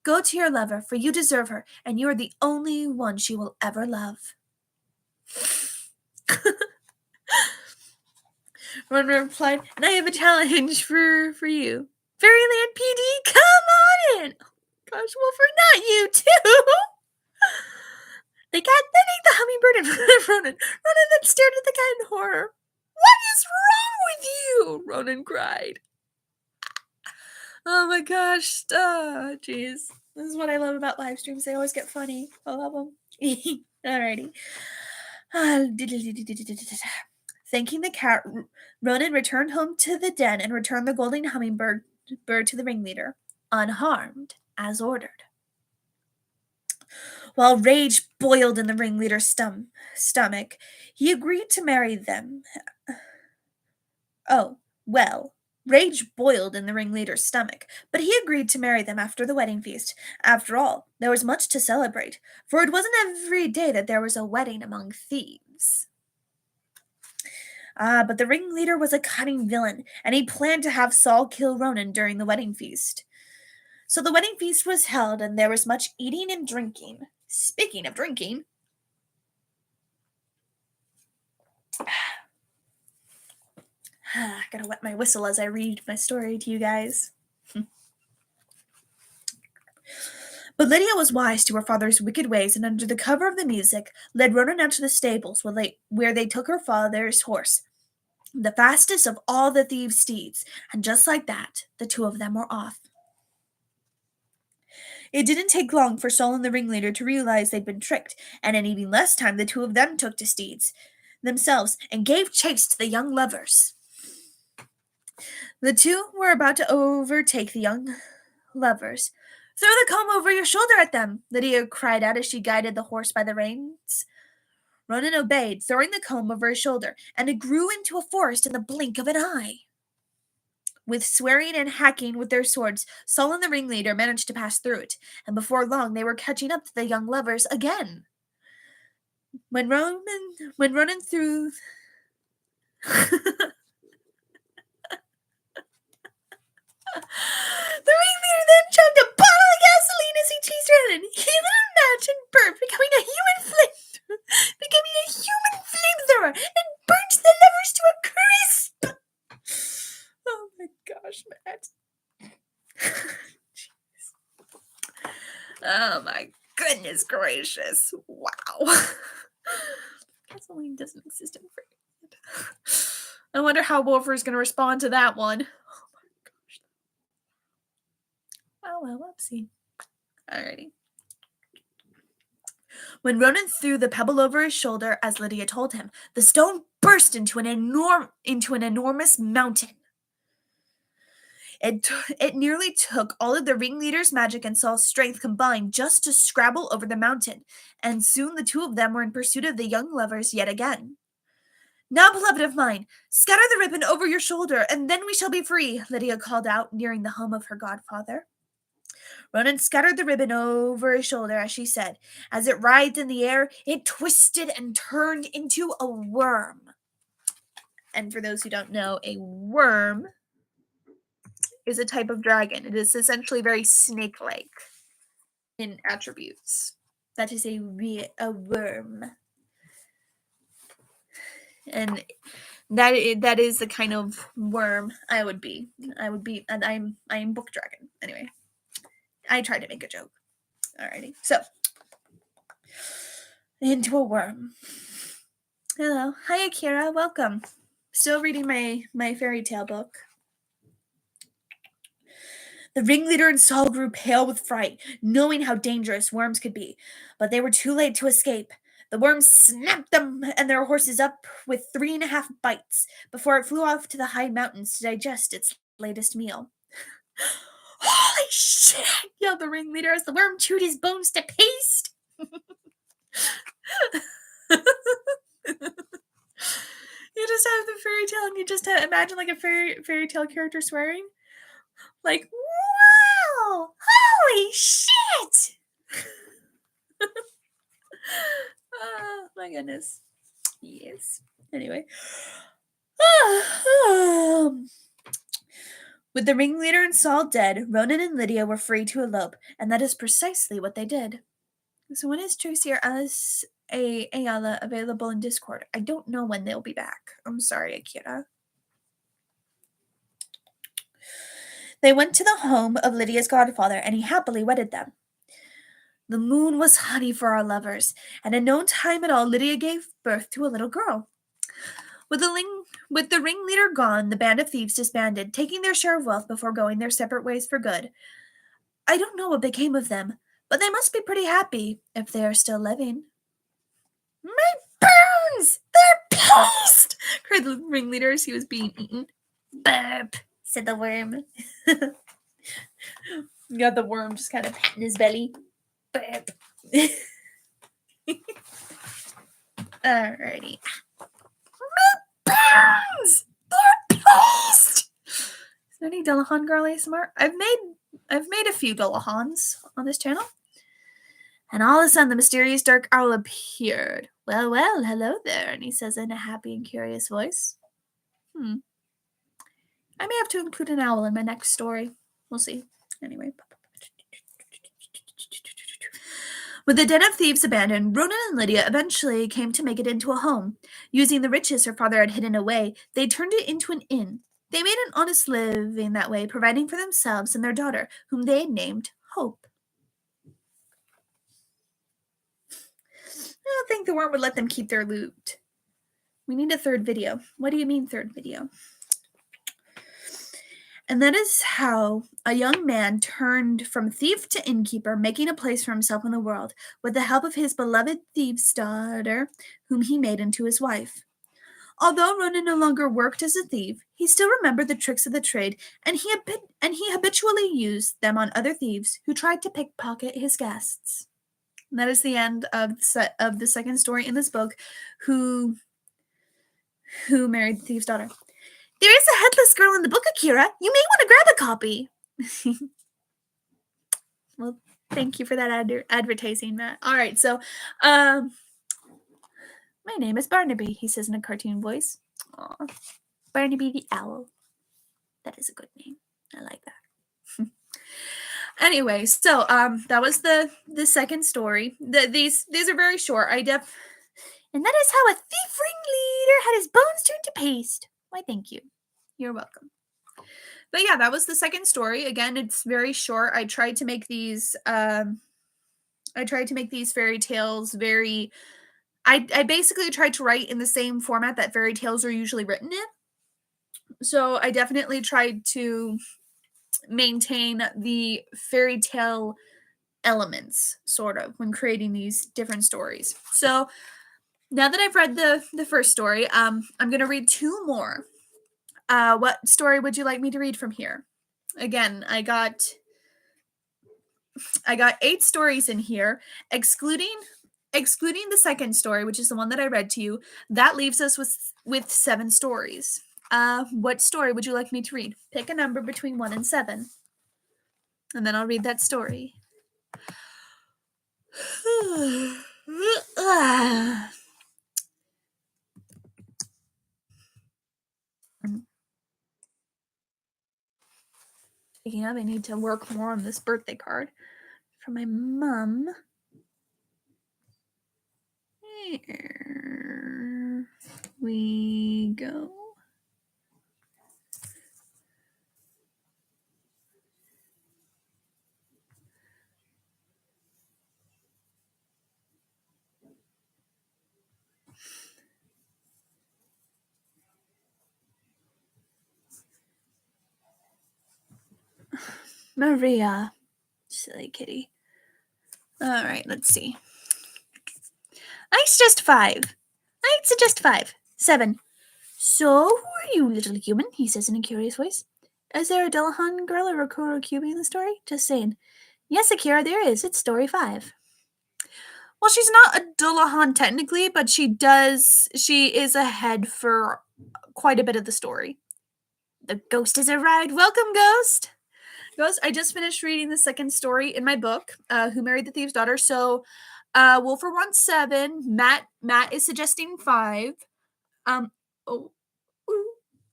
"Go to your lover, for you deserve her, and you are the only one she will ever love." Ronan replied, "And I have a challenge for you. Fairyland PD, come on in!" Oh, gosh, Wolfer, not you too! The cat then ate the hummingbird in front of Ronan. Ronan then stared at the cat in horror. "What is wrong with you?" Ronan cried. Oh my gosh. Jeez. This is what I love about live streams. They always get funny. I love them. Alrighty. Thanking the cat, Ronan returned home to the den and returned the golden hummingbird to the ringleader, unharmed, as ordered. While rage boiled in the ringleader's stomach, he agreed to marry them. Rage boiled in the ringleader's stomach, but he agreed to marry them after the wedding feast. After all, there was much to celebrate, for it wasn't every day that there was a wedding among thieves. But the ringleader was a cunning villain, and he planned to have Saul kill Ronan during the wedding feast. So the wedding feast was held, and there was much eating and drinking. Speaking of drinking, I gotta wet my whistle as I read my story to you guys. But Lydia was wise to her father's wicked ways, and under the cover of the music, led Ronan out to the stables where they took her father's horse, the fastest of all the thieves' steeds, and just like that, the two of them were off. It didn't take long for Saul and the ringleader to realize they'd been tricked, and in even less time the two of them took to steeds themselves and gave chase to the young lovers. The two were about to overtake the young lovers. "Throw the comb over your shoulder at them," Lydia cried out as she guided the horse by the reins. Ronan obeyed, throwing the comb over his shoulder, and it grew into a forest in the blink of an eye. With swearing and hacking with their swords, Saul and the ringleader managed to pass through it, and before long they were catching up to the young lovers again. When Ronan threw... The ringleader then chugged a bottle of gasoline as he chased Ronan. He lit a match and burnt, becoming a human flame Goodness gracious. Wow. Gasoline doesn't exist in Fairyland. I wonder how Wolfer's going to respond to that one. Oh my gosh. Oh well, whoopsie. Alrighty. When Ronan threw the pebble over his shoulder, as Lydia told him, the stone burst into an enormous mountain. It nearly took all of the ringleader's magic and Saul's strength combined just to scrabble over the mountain, and soon the two of them were in pursuit of the young lovers yet again. Now, beloved of mine, scatter the ribbon over your shoulder, and then we shall be free, Lydia called out, nearing the home of her godfather. Ronan scattered the ribbon over his shoulder as she said. As it writhed in the air, it twisted and turned into a worm. And for those who don't know, a worm is a type of dragon. It is essentially very snake-like in attributes. That is a worm. And that is the kind of worm I would be. And I am book dragon. Anyway, I tried to make a joke. Alrighty, so into a worm. Hello, hi Akira, welcome. Still reading my fairy tale book. The ringleader and Saul grew pale with fright, knowing how dangerous worms could be, but they were too late to escape. The worm snapped them and their horses up with 3.5 bites before it flew off to the high mountains to digest its latest meal. Holy shit! Yelled the ringleader as the worm chewed his bones to paste. You just have the fairy tale and you just imagine like a fairy tale character swearing. Like, wow! Holy shit! Oh, my goodness. Yes. Anyway. With the ringleader and Saul dead, Ronan and Lydia were free to elope, and that is precisely what they did. So when is Tracy or Alice Ayala available in Discord? I don't know when they'll be back. I'm sorry, Akira. They went to the home of Lydia's godfather, and he happily wedded them. The moon was honey for our lovers, and in no time at all Lydia gave birth to a little girl. With the ringleader gone, the band of thieves disbanded, taking their share of wealth before going their separate ways for good. I don't know what became of them, but they must be pretty happy if they are still living. My bones! They're pissed! Cried the ringleader as he was being eaten. Burp, said the worm. You got the worm just kind of patting his belly. Burp. Alrighty. My bones! They're pissed! Is there any Dullahan girl ASMR? I've made a few Dullahans on this channel. And all of a sudden, the mysterious dark owl appeared. Well, hello there, and he says in a happy and curious voice. I may have to include an owl in my next story. We'll see. Anyway. With the den of thieves abandoned, Ronan and Lydia eventually came to make it into a home. Using the riches her father had hidden away, they turned it into an inn. They made an honest living that way, providing for themselves and their daughter, whom they had named Hope. I don't think the worm would let them keep their loot. We need a third video. What do you mean third video? And that is how a young man turned from thief to innkeeper, making a place for himself in the world, with the help of his beloved thief's daughter, whom he made into his wife. Although Ronan no longer worked as a thief, he still remembered the tricks of the trade, and he habitually used them on other thieves who tried to pickpocket his guests. And that is the end of the second story in this book, Who Married the Thief's Daughter. There is a headless girl in the book, Akira. You may want to grab a copy. Well, thank you for that advertising, Matt. All right, so, my name is Barnaby, he says in a cartoon voice. Aw, Barnaby the Owl. That is a good name. I like that. Anyway, so, that was the second story. These are very short. And that is how a thief ringleader had his bones turned to paste. Why, thank you. You're welcome. But yeah, that was the second story. Again, it's very short. I tried to make these I tried to make these fairy tales very I basically tried to write in the same format that fairy tales are usually written in. So I definitely tried to maintain the fairy tale elements sort of when creating these different stories. So now that I've read the first story, I'm going to read two more. What story would you like me to read from here? Again, I got 8 stories in here, excluding the second story, which is the one that I read to you. That leaves us with 7 stories. What story would you like me to read? Pick a number between 1 and 7, and then I'll read that story. Speaking of, I need to work more on this birthday card from my mom. Here we go. Maria. Silly kitty. All right, let's see. I suggest 5. I suggest 5. 7. So, who are you, little human? He says in a curious voice. Is there a Dullahan girl or a Kuro Kyubi in the story? Just saying. Yes, Akira, there is. It's story 5. Well, she's not a Dullahan technically, but she is ahead for quite a bit of the story. The ghost has arrived. Welcome, Ghost! Ghost, I just finished reading the second story in my book, Who Married the Thief's Daughter. So, Wolfer wants 7. Matt is suggesting 5. Oh, ooh,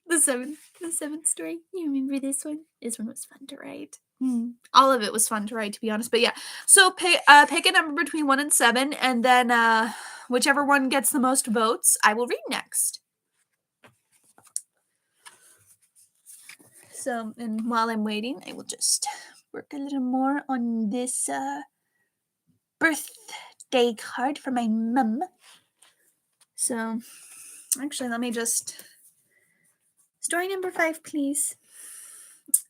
the seventh story. You remember this one? This one was fun to write. All of it was fun to write, to be honest. But yeah, so pick a number between 1 and 7, and then whichever one gets the most votes, I will read next. So, and while I'm waiting, I will just work a little more on this birthday card for my mum. So, actually, let me just... Story number 5, please.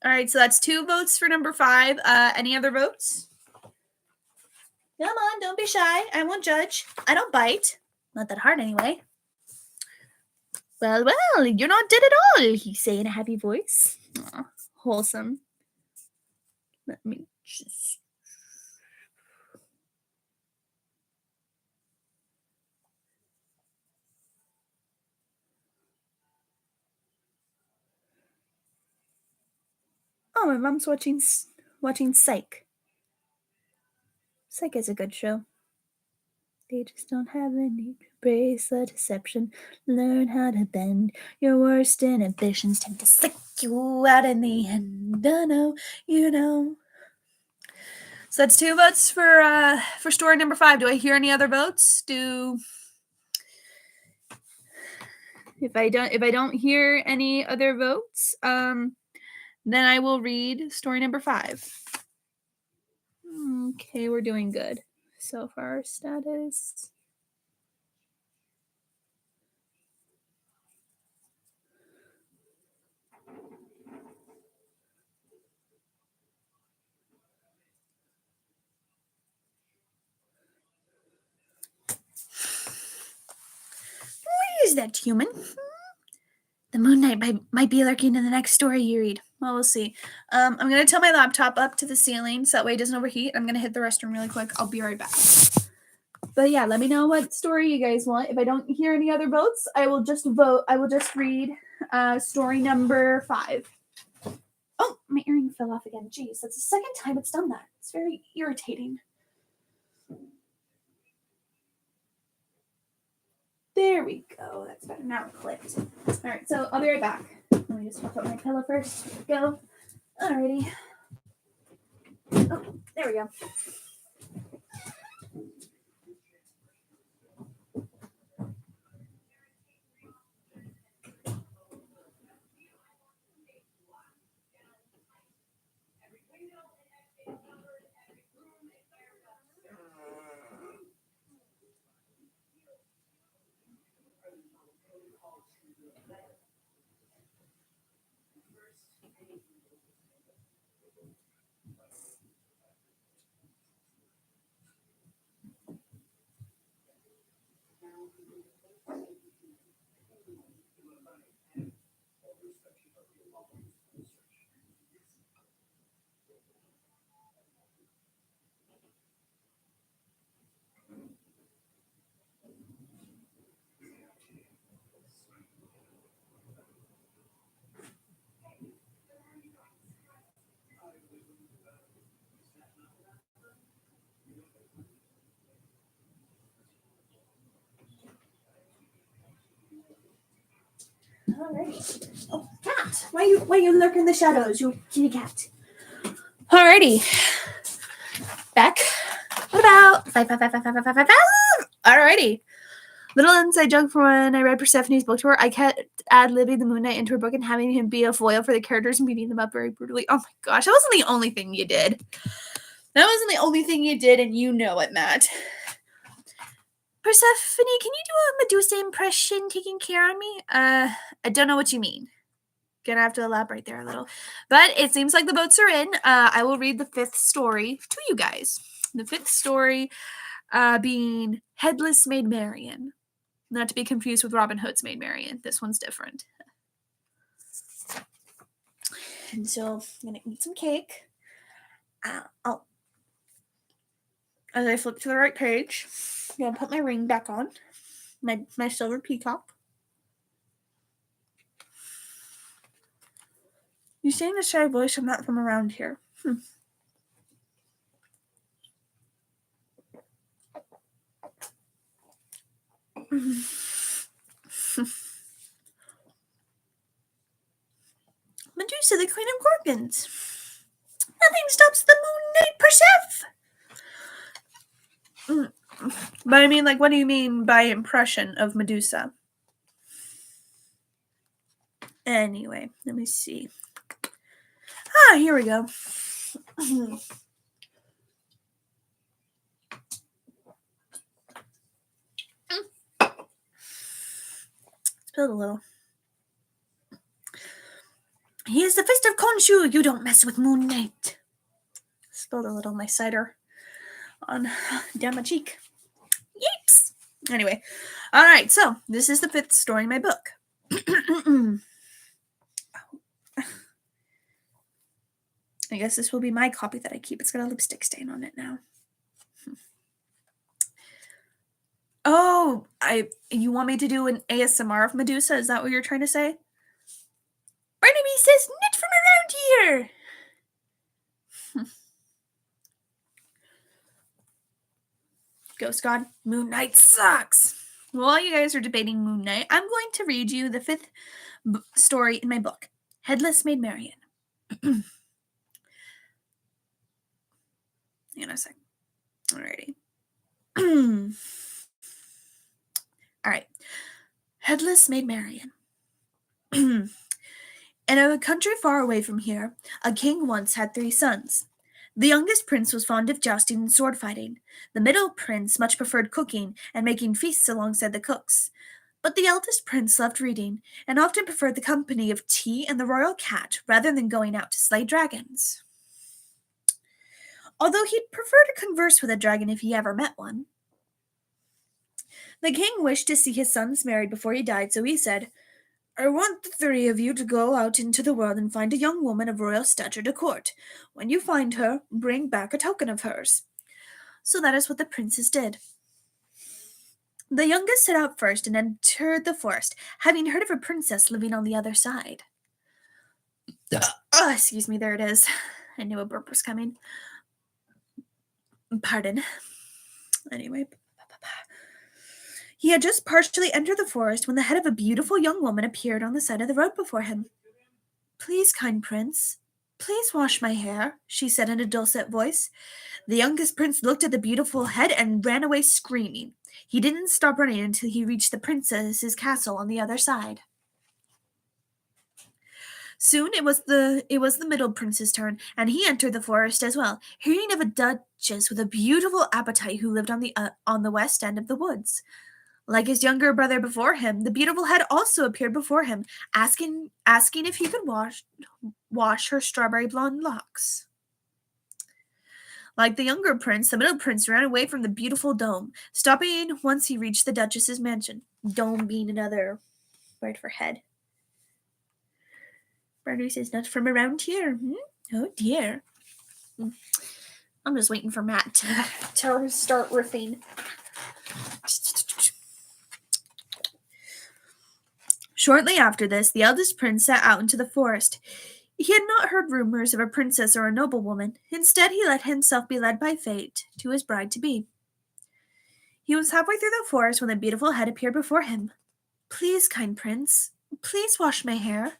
All right, so that's 2 votes for number 5. Any other votes? Come on, don't be shy. I won't judge. I don't bite. Not that hard, anyway. Well, you're not dead at all, he say in a happy voice. Aw, wholesome. Let me just... Oh, my mom's watching Psych. Psych is a good show. They just don't have any brace the deception. Learn how to bend. Your worst inhibitions tend to suck you out in the end. I know, you know. So that's 2 votes for story number 5. Do I hear any other votes? If I don't hear any other votes, then I will read story number 5. Okay, we're doing good so far. Status. What is that, human? The Moon Knight might be lurking in the next story you read. Well, we'll see. I'm going to tilt my laptop up to the ceiling so that way it doesn't overheat. I'm going to hit the restroom really quick. I'll be right back. But yeah, let me know what story you guys want. If I don't hear any other votes, I will just read story number 5. Oh, my earring fell off again. Jeez, that's the second time it's done that. It's very irritating. There we go. That's better. Now it clicked. All right, so I'll be right back. Let me just pop up my pillow first. There we go. Alrighty. Oh, there we go. Alrighty. Oh, cat! Why you lurk in the shadows, you kitty cat? Alrighty. Back. What about 5? Alrighty. Little inside joke for when I read Persephone's book to her, I kept ad-libbing the Moon Knight into her book and having him be a foil for the characters and beating them up very brutally. Oh my gosh, that wasn't the only thing you did. That wasn't the only thing you did, and you know it, Matt. Persephone, can you do a Medusa impression taking care on me? I don't know what you mean. Gonna have to elaborate there a little. But it seems like the boats are in. I will read the 5th story to you guys. The 5th story being Headless Maid Marian. Not to be confused with Robin Hood's Maid Marian. This one's different. And so I'm going to eat some cake. As I flip to the right page, I'm going to put my ring back on. My silver peacock. You say in a shy voice, I'm not from around here. Medusa, the Queen of Gorgons. Nothing stops the Moon Knight, Persephone. But I mean, like, what do you mean by impression of Medusa? Anyway, let me see. Here we go. Spilled a little. He is the fist of Khonshu. You don't mess with Moon Knight. Spilled a little of my cider on down my cheek. Yeeps. Anyway, all right. So this is the 5th story in my book. I guess this will be my copy that I keep. It's got a lipstick stain on it now. Oh, you want me to do an ASMR of Medusa? Is that what you're trying to say? Barnaby says, not from around here. Ghost God, Moon Knight sucks. While you guys are debating Moon Knight, I'm going to read you the 5th story in my book, Headless Maid Marian. Hang on a sec. Alrighty. Alright. Headless Maid Marian. In a country far away from here, a king once had 3 sons. The youngest prince was fond of jousting and sword fighting. The middle prince much preferred cooking and making feasts alongside the cooks. But the eldest prince loved reading and often preferred the company of tea and the royal cat rather than going out to slay dragons. Although he'd prefer to converse with a dragon if he ever met one. The king wished to see his sons married before he died, so he said, I want the 3 of you to go out into the world and find a young woman of royal stature to court. When you find her, bring back a token of hers. So that is what the princes did. The youngest set out first and entered the forest, having heard of a princess living on the other side. Excuse me, there it is. I knew a burp was coming. Pardon. Anyway. He had just partially entered the forest when the head of a beautiful young woman appeared on the side of the road before him. Please, kind prince, please wash my hair, she said in a dulcet voice. The youngest prince looked at the beautiful head and ran away screaming. He didn't stop running until he reached the princess's castle on the other side. Soon it was the middle prince's turn, and he entered the forest as well, hearing of a duchess with a beautiful appetite who lived on the west end of the woods. Like his younger brother before him, the beautiful head also appeared before him, asking if he could wash her strawberry blonde locks. Like the younger prince, the middle prince ran away from the beautiful dome, stopping once he reached the duchess's mansion. Dome being another word for head. Barney says, not from around here. Oh dear. I'm just waiting for Matt to start riffing. Shortly after this, the eldest prince set out into the forest. He had not heard rumors of a princess or a noblewoman. Instead, he let himself be led by fate to his bride-to-be. He was halfway through the forest when the beautiful head appeared before him. Please, kind prince, Please wash my hair,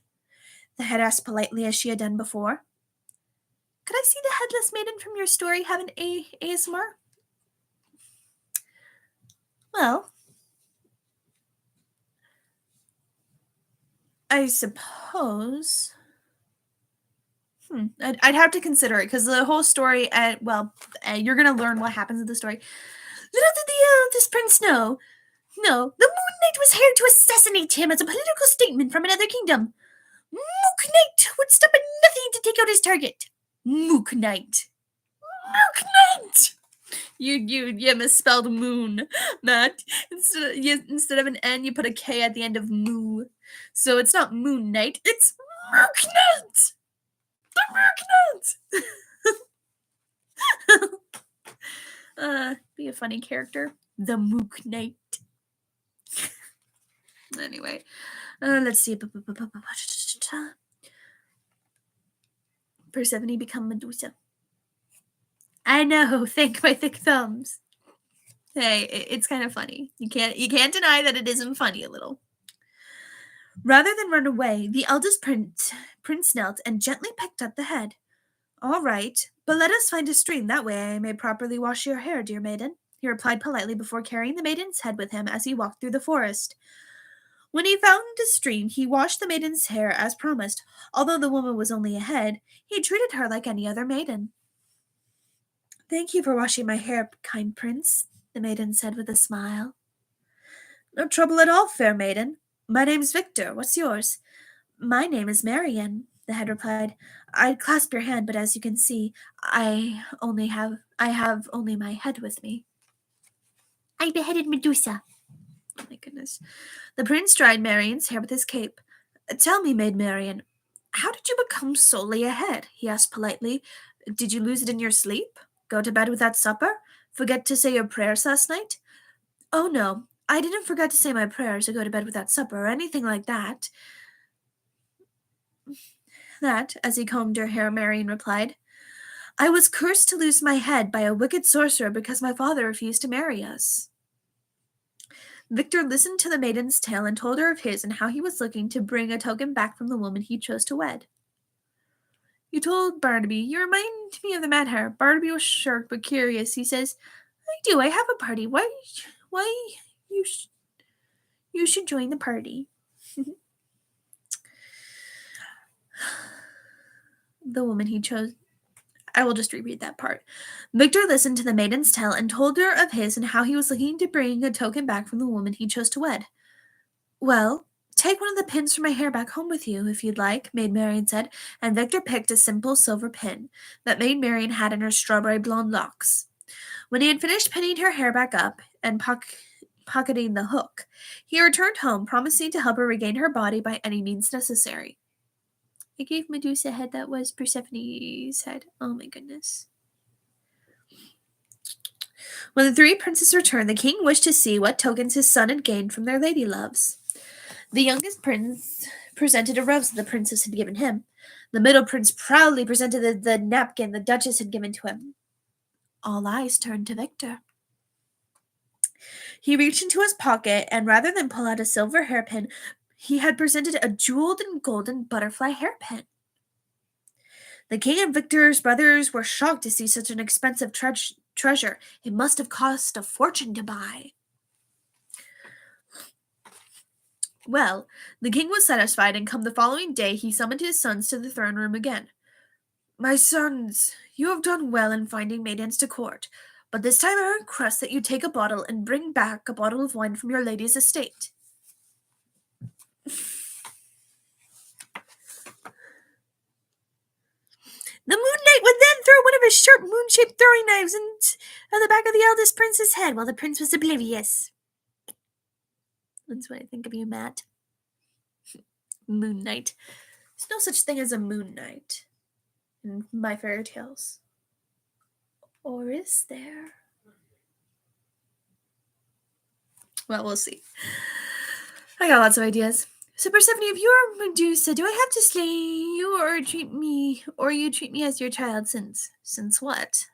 the head asked politely as she had done before. Could I see the headless maiden from your story have an ASMR? Well, I suppose. I'd have to consider it because the whole story. You're gonna learn what happens in the story. Little did the eldest prince know. No, the Moon Knight was hired to assassinate him as a political statement from another kingdom. Mook Knight would stop at nothing to take out his target. Mook Knight. Mook Knight. You misspelled moon, Matt. Instead of an N, you put a K at the end of moo. So it's not Moon Knight, it's Mook Knight. The Mook Knight. Be a funny character. The Mook Knight. Anyway, let's see. Persephone become Medusa. I know. Thank my thick thumbs. Hey, it's kind of funny. You can't deny that it isn't funny a little. Rather than run away, the eldest prince knelt and gently picked up the head. All right, but let us find a stream. That way I may properly wash your hair, dear maiden, he replied politely before carrying the maiden's head with him as he walked through the forest. When he found a stream, he washed the maiden's hair as promised. Although the woman was only a head, he treated her like any other maiden. Thank you for washing my hair, kind prince, the maiden said with a smile. No trouble at all, fair maiden. My name's Victor. What's yours? My name is Marian, the head replied. I'd clasp your hand, but as you can see, I have only my head with me. I beheaded Medusa. Oh my goodness. The prince dried Marian's hair with his cape. Tell me, Maid Marian, how did you become solely a head? He asked politely. Did you lose it in your sleep? Go to bed without supper? Forget to say your prayers last night? Oh no, I didn't forget to say my prayers or go to bed without supper or anything like that. That, as he combed her hair, Marian replied. I was cursed to lose my head by a wicked sorcerer because my father refused to marry us. Victor listened to the maiden's tale and told her of his and how he was looking to bring a token back from the woman he chose to wed. You told Barnaby. You remind me of the Mad Hare. Barnaby was shocked but curious. He says, I do. I have a party. Why you should join the party. The woman he chose. I will just reread that part. Victor listened to the maiden's tale and told her of his and how he was looking to bring a token back from the woman he chose to wed. Well, take one of the pins from my hair back home with you, if you'd like, Maid Marian said, and Victor picked a simple silver pin that Maid Marian had in her strawberry blonde locks. When he had finished pinning her hair back up and pocketing the hook, he returned home, promising to help her regain her body by any means necessary. I gave Medusa a head that was Persephone's head. Oh my goodness. When the three princes returned, the king wished to see what tokens his son had gained from their lady loves. The youngest prince presented a rose that the princess had given him. The middle prince proudly presented the napkin the duchess had given to him. All eyes turned to Victor. He reached into his pocket, and rather than pull out a silver hairpin, he had presented a jeweled and golden butterfly hairpin. The king and Victor's brothers were shocked to see such an expensive treasure. It must have cost a fortune to buy. Well, the king was satisfied, and come the following day he summoned his sons to the throne room again. My sons, you have done well in finding maidens to court, but this time I request that you take a bottle and bring back a bottle of wine from your lady's estate. The Moon Knight would then throw one of his sharp moon-shaped throwing knives into the back of the eldest prince's head while the prince was oblivious. That's what I think of you, Matt. Moon Knight. There's no such thing as a Moon Knight in my fairy tales. Or is there? Well, we'll see. I got lots of ideas. So, Persephone, if you're Medusa, do I have to slay you or you treat me as your child since what?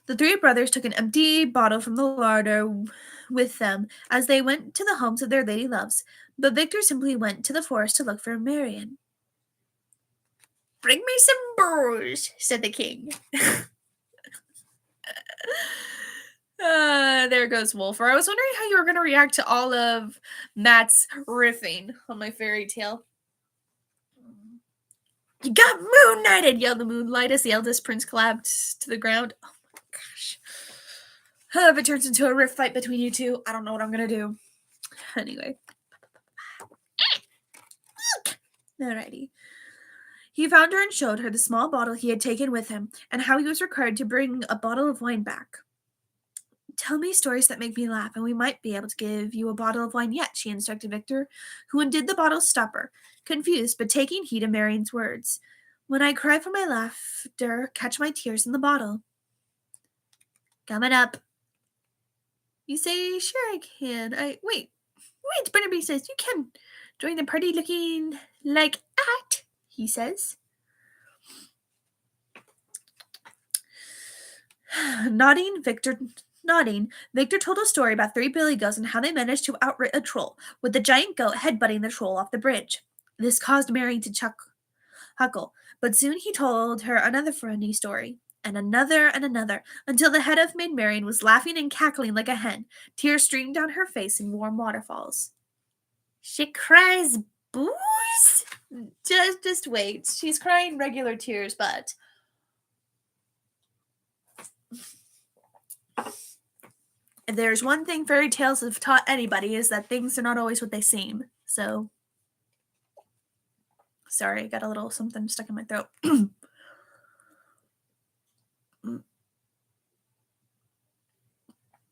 The three brothers took an empty bottle from the larder with them as they went to the homes of their lady loves, but Victor simply went to the forest to look for Marion. "Bring me some booze," said the king. There goes Wolfer. I was wondering how you were going to react to all of Matt's riffing on my fairy tale. "You got moon-knighted," yelled the Moonlight as the eldest prince collapsed to the ground. Oh my gosh. If it turns into a riff fight between you two, I don't know what I'm going to do. Anyway. Alrighty. He found her and showed her the small bottle he had taken with him, and how he was required to bring a bottle of wine back. "Tell me stories that make me laugh, and we might be able to give you a bottle of wine yet," she instructed Victor, who undid the bottle's stopper, confused but taking heed of Marion's words. "When I cry for my laughter, catch my tears in the bottle." "Coming up." "You say, sure I can. Wait, Barnaby says, you can join the party looking like that," he says. Nodding, Victor told a story about three billy goats and how they managed to outwit a troll, with the giant goat headbutting the troll off the bridge. This caused Marion to chuckle, but soon he told her another funny story, and another, until the head of Maid Marian was laughing and cackling like a hen, tears streaming down her face in warm waterfalls. "She cries booze?" Just wait. She's crying regular tears, but if there's one thing fairy tales have taught anybody is that things are not always what they seem. So, sorry, I got a little something stuck in my throat.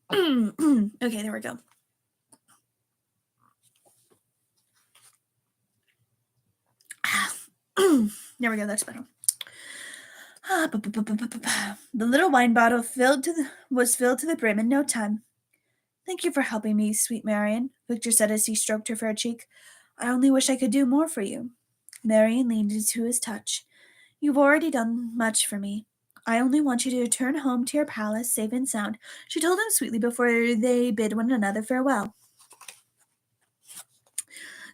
Okay, there we go. There we go, that's better. The little wine bottle was filled to the brim in no time. "Thank you for helping me, sweet Marion," Victor said as he stroked her fair cheek. "I only wish I could do more for you." Marion leaned into his touch. "You've already done much for me. I only want you to return home to your palace safe and sound," she told him sweetly before they bid one another farewell.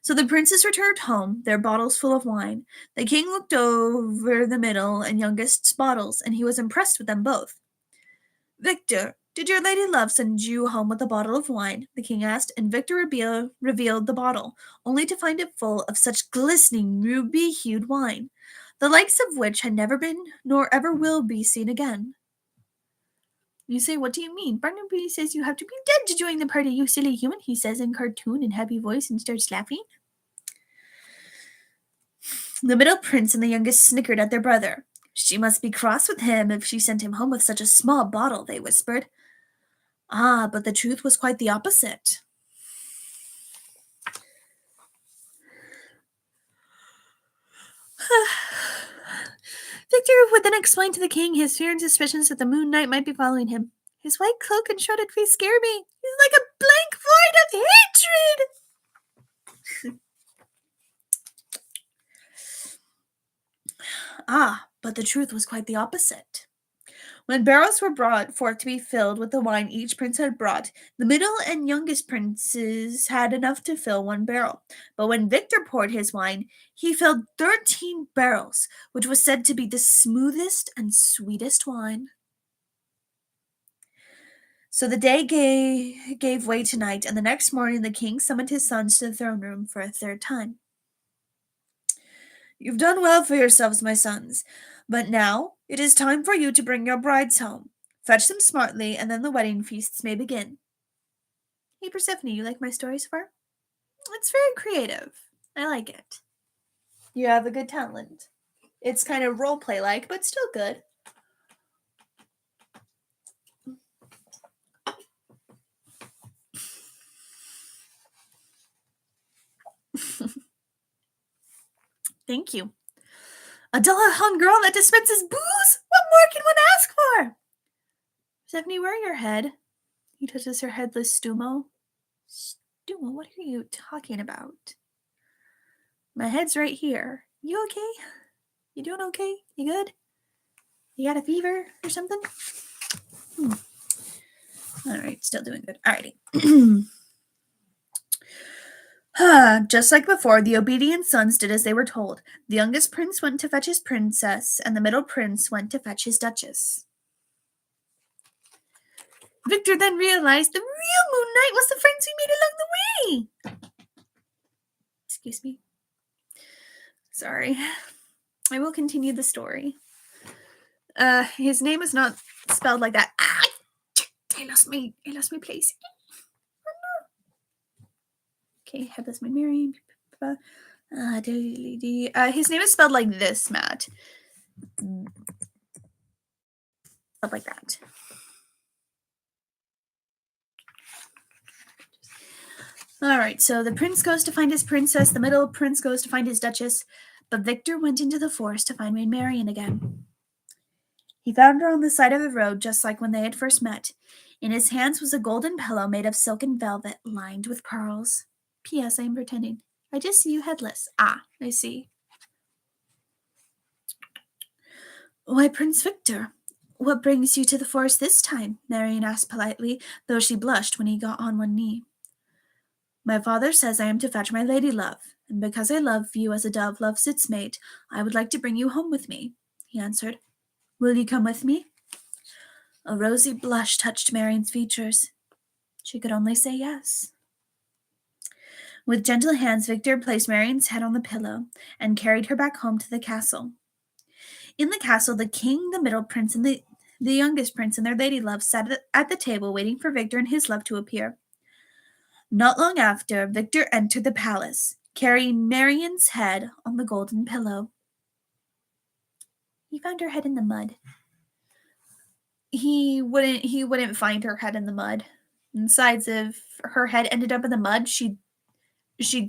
So the princes returned home, their bottles full of wine. The king looked over the middle and youngest bottles, and he was impressed with them both. "Victor, did your lady love send you home with a bottle of wine?" the king asked, and Victor revealed the bottle, only to find it full of such glistening, ruby-hued wine, the likes of which had never been, nor ever will be, seen again. You say, "What do you mean?" "Barnaby says you have to be dead to join the party, you silly human," he says in cartoon and happy voice and starts laughing. The middle prince and the youngest snickered at their brother. "She must be cross with him if she sent him home with such a small bottle," they whispered. Ah, but the truth was quite the opposite. Victor would then explain to the king his fear and suspicions that the Moon Knight might be following him. "His white cloak and shrouded face scare me. He's like a blank void of hatred." Ah, but the truth was quite the opposite. When barrels were brought forth to be filled with the wine each prince had brought, the middle and youngest princes had enough to fill one barrel. But when Victor poured his wine, he filled 13 barrels, which was said to be the smoothest and sweetest wine. So the day gave way to night, and the next morning the king summoned his sons to the throne room for a third time. "You've done well for yourselves, my sons, but now it is time for you to bring your brides home. Fetch them smartly, and then the wedding feasts may begin." Hey, Persephone, you like my story so far? It's very creative. I like it. You have a good talent. It's kind of roleplay-like, but still good. Thank you. "A dull-hung girl that dispenses booze? What more can one ask for?" "Persephone, where are your head?" He touches her headless stumo. "Stumo, what are you talking about?" "My head's right here. You okay? You doing okay? You good? You got a fever or something?" All right, still doing good. Alrighty. Just like before, the obedient sons did as they were told. The youngest prince went to fetch his princess, and the middle prince went to fetch his duchess. Victor then realized the real Moon Knight was the friends we made along the way. Excuse me. Sorry. I will continue the story. His name is not spelled like that. I lost my place. Okay, headless my Marion. His name is spelled like this, Matt. Spelled like that. Alright, so the prince goes to find his princess, the middle prince goes to find his duchess, but Victor went into the forest to find Maid Marian again. He found her on the side of the road, just like when they had first met. In his hands was a golden pillow made of silken velvet lined with pearls. P.S. I am pretending. I just see you headless. Ah, I see. Why, Prince Victor, what brings you to the forest this time? Marian asked politely, though she blushed when he got on one knee. My father says I am to fetch my lady love, and because I love you as a dove loves its mate, I would like to bring you home with me, he answered. Will you come with me? A rosy blush touched Marian's features. She could only say yes. With gentle hands, Victor placed Marian's head on the pillow and carried her back home to the castle. In the castle, the king, the middle prince, and the youngest prince and their lady love sat at the table waiting for Victor and his love to appear. Not long after, Victor entered the palace, carrying Marian's head on the golden pillow. He found her head in the mud. He wouldn't find her head in the mud. Besides, if her head ended up in the mud, she'd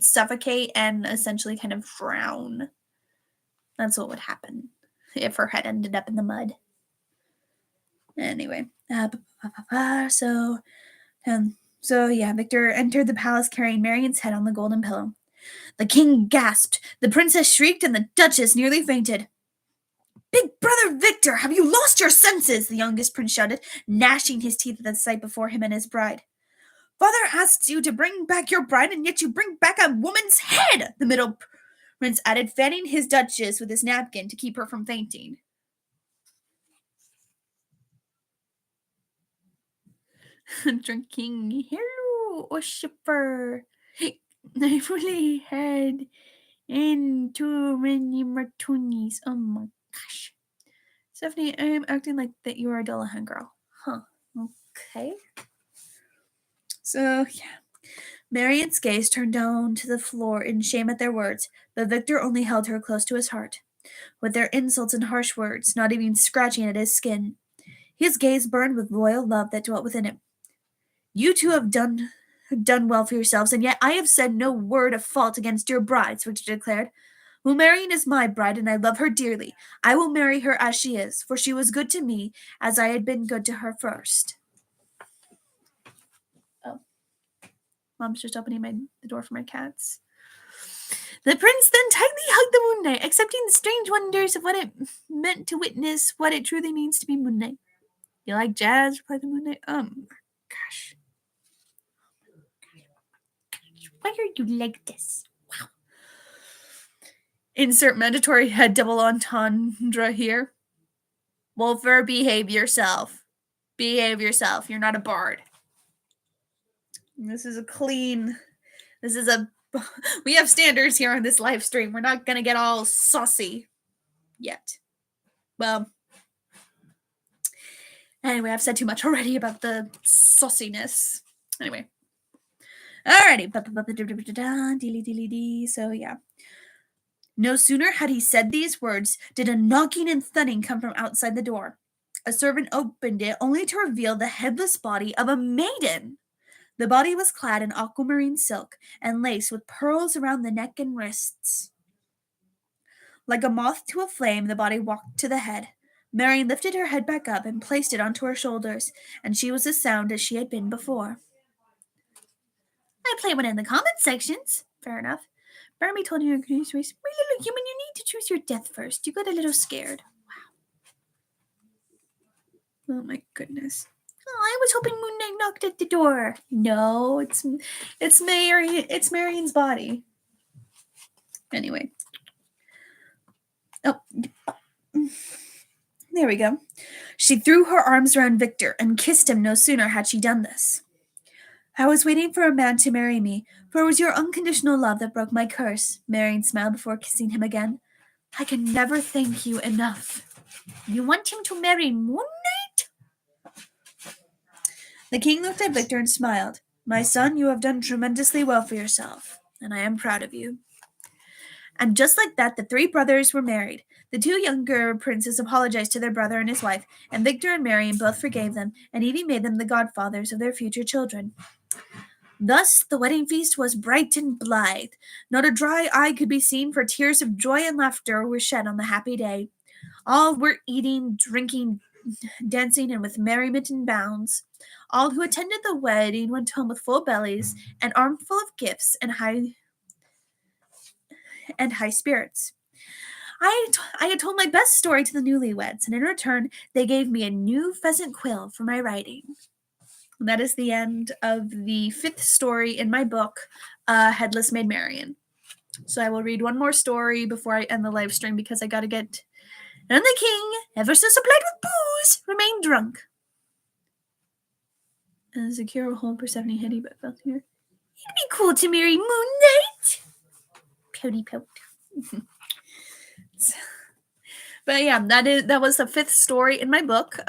suffocate and essentially kind of drown. That's what would happen if her head ended up in the mud. Anyway, so Victor entered the palace carrying Marian's head on the golden pillow. The king gasped, the princess shrieked, and the duchess nearly fainted. Big brother Victor, have you lost your senses? The youngest prince shouted, gnashing his teeth at the sight before him and his bride. Father asks you to bring back your bride, and yet you bring back a woman's head, the middle prince added, fanning his duchess with his napkin to keep her from fainting. Drinking, hello, a shipper. I've really had in too many martinis. Oh my gosh. Stephanie, I am acting like that you are a Dullahan girl. Huh. Okay. So, yeah. Marian's gaze turned down to the floor in shame at their words, but Victor only held her close to his heart. With their insults and harsh words, not even scratching at his skin, his gaze burned with loyal love that dwelt within it. You two have done well for yourselves, and yet I have said no word of fault against your brides, Victor declared. Well, Marian is my bride, and I love her dearly. I will marry her as she is, for she was good to me, as I had been good to her first. Oh. Mom's just opening the door for my cats. The prince then tightly hugged the Moon Knight, accepting the strange wonders of what it meant to witness what it truly means to be Moon Knight. You like jazz? Replied the Moon Knight. Gosh. Why are you like this? Wow. Insert mandatory head double entendre here. Wolfer, behave yourself. Behave yourself. You're not a bard. This is we have standards here on this live stream. We're not going to get all saucy yet. Well, anyway, I've said too much already about the sauciness. Anyway. Alrighty. So, yeah. No sooner had he said these words did a knocking and thudding come from outside the door. A servant opened it only to reveal the headless body of a maiden. The body was clad in aquamarine silk and lace with pearls around the neck and wrists. Like a moth to a flame, the body walked to the head. Marian lifted her head back up and placed it onto her shoulders, and she was as sound as she had been before. I play one in the comment sections. Fair enough. Barmy told you your race. My little human, you need to choose your death first. You got a little scared. Wow. Oh my goodness. I was hoping Moon Knight knocked at the door. No, it's Marion. It's Marion's body. Anyway. Oh, there we go. She threw her arms around Victor and kissed him no sooner had she done this. I was waiting for a man to marry me, for it was your unconditional love that broke my curse, Marion smiled before kissing him again. I can never thank you enough. You want him to marry Moon Knight? The king looked at Victor and smiled. My son, you have done tremendously well for yourself, and I am proud of you. And just like that, the three brothers were married. The two younger princes apologized to their brother and his wife, and Victor and Marion both forgave them, and even made them the godfathers of their future children. Thus the wedding feast was bright and blithe. Not a dry eye could be seen, for tears of joy and laughter were shed on the happy day. All were eating, drinking, dancing, and with merriment and bounds. All who attended the wedding went home with full bellies, an armful of gifts, and high spirits. I had told my best story to the newlyweds, and in return they gave me a new pheasant quill for my writing. And that is the end of the 5th story in my book, Headless Maid Marian. So I will read one more story before I end the live stream because I gotta get. And the king, ever so supplied with booze, remained drunk. And Zakira hold Persephone Hitty but felt here. It'd be cool to marry Moon Knight. Pouty pout. But yeah, that was the 5th story in my book.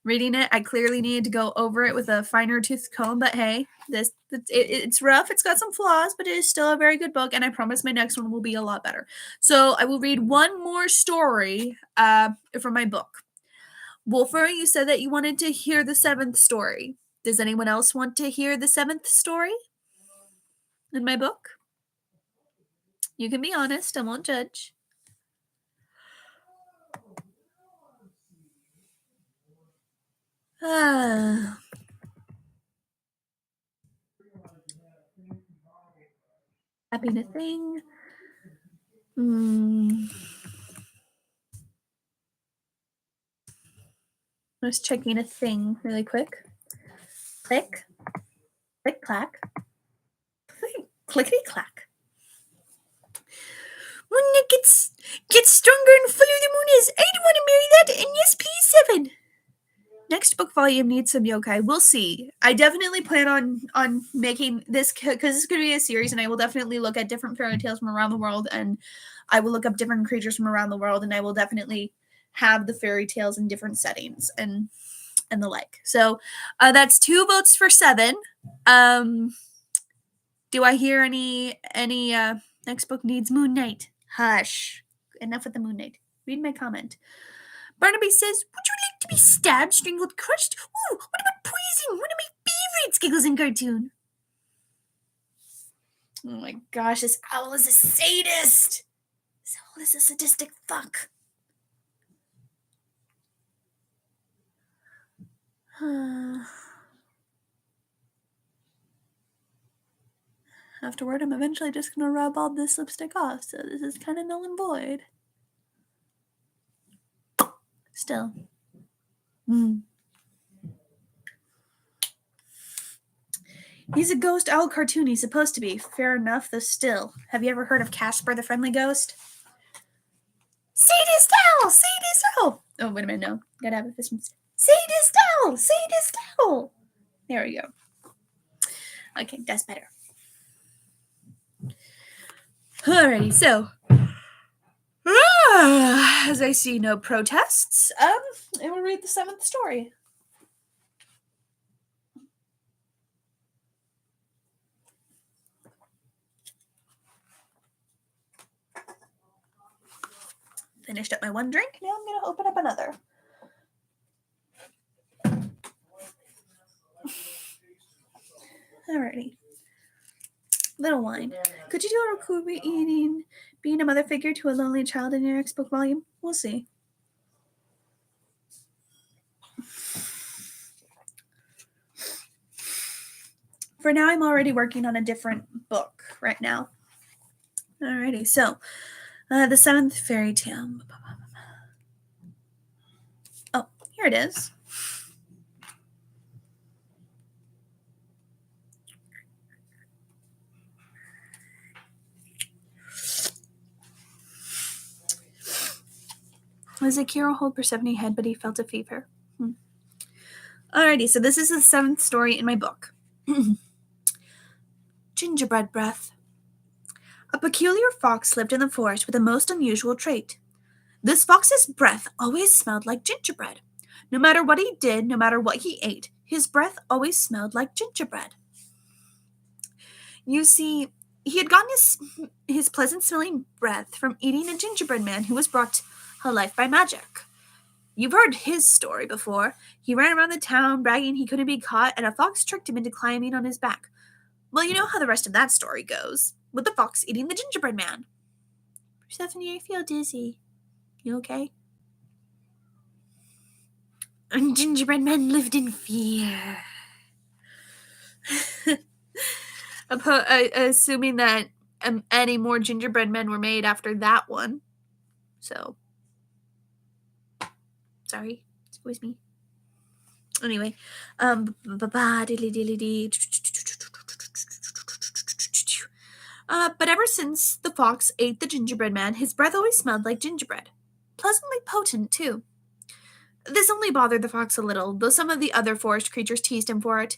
Reading it, I clearly needed to go over it with a finer tooth comb, but hey, it's rough. It's got some flaws, but it is still a very good book, and I promise my next one will be a lot better. So I will read one more story from my book. Wolfer, you said that you wanted to hear the 7th story. Does anyone else want to hear the 7th story in my book? You can be honest. I won't judge. Tapping a thing. I was checking a thing really quick. Click. Click, clack. Clickety clack. Moon gets stronger and fuller the moon is. I don't want to marry that. And yes, please, 7. Next book volume needs some yokai. We'll see. I definitely plan on making this because this is going to be a series, and I will definitely look at different fairy tales from around the world, and I will look up different creatures from around the world, and I will definitely have the fairy tales in different settings and the like. So that's 2 votes for 7. Do I hear any next book needs Moon Knight? Hush. Enough with the Moon Knight. Read my comment. Barnaby says, would you like to be stabbed, strangled, crushed? Ooh, what about poison? One of my favorites, Giggles in cartoon. Oh my gosh, this owl is a sadist. This owl is a sadistic fuck. Afterward, I'm eventually just going to rub all this lipstick off, so this is kind of null and void. Still. He's a ghost owl cartoon. He's supposed to be. Fair enough, though still. Have you ever heard of Casper the Friendly Ghost? Sadist owl! Sadist owl! Oh, wait a minute, no. Gotta have a fist. Sadist owl! Sadist owl! There we go. Okay, that's better. Alrighty, so as I see no protests, I will read the 7th story. Finished up my one drink. Now I'm going to open up another. Alrighty. Little wine. Could you do a Rakubi eating, being a mother figure to a lonely child in your next book volume? We'll see. For now, I'm already working on a different book right now. Alrighty, so the 7th fairy tale. Oh, here it is. Akira hold Persephone head, but he felt a fever. Alrighty, so this is the 7th story in my book. Gingerbread breath. A peculiar fox lived in the forest with a most unusual trait. This fox's breath always smelled like gingerbread. No matter what he did, no matter what he ate, his breath always smelled like gingerbread. You see, he had gotten his pleasant-smelling breath from eating a gingerbread man who was brought to life by magic. You've heard his story before. He ran around the town bragging he couldn't be caught, and a fox tricked him into climbing on his back. Well, you know how the rest of that story goes, with the fox eating the gingerbread man. Persephone, I feel dizzy. You okay? And gingerbread men lived in fear. Assuming that any more gingerbread men were made after that one. So, sorry, excuse me. Anyway, but ever since the fox ate the gingerbread man, his breath always smelled like gingerbread. Pleasantly potent, too. This only bothered the fox a little, though some of the other forest creatures teased him for it.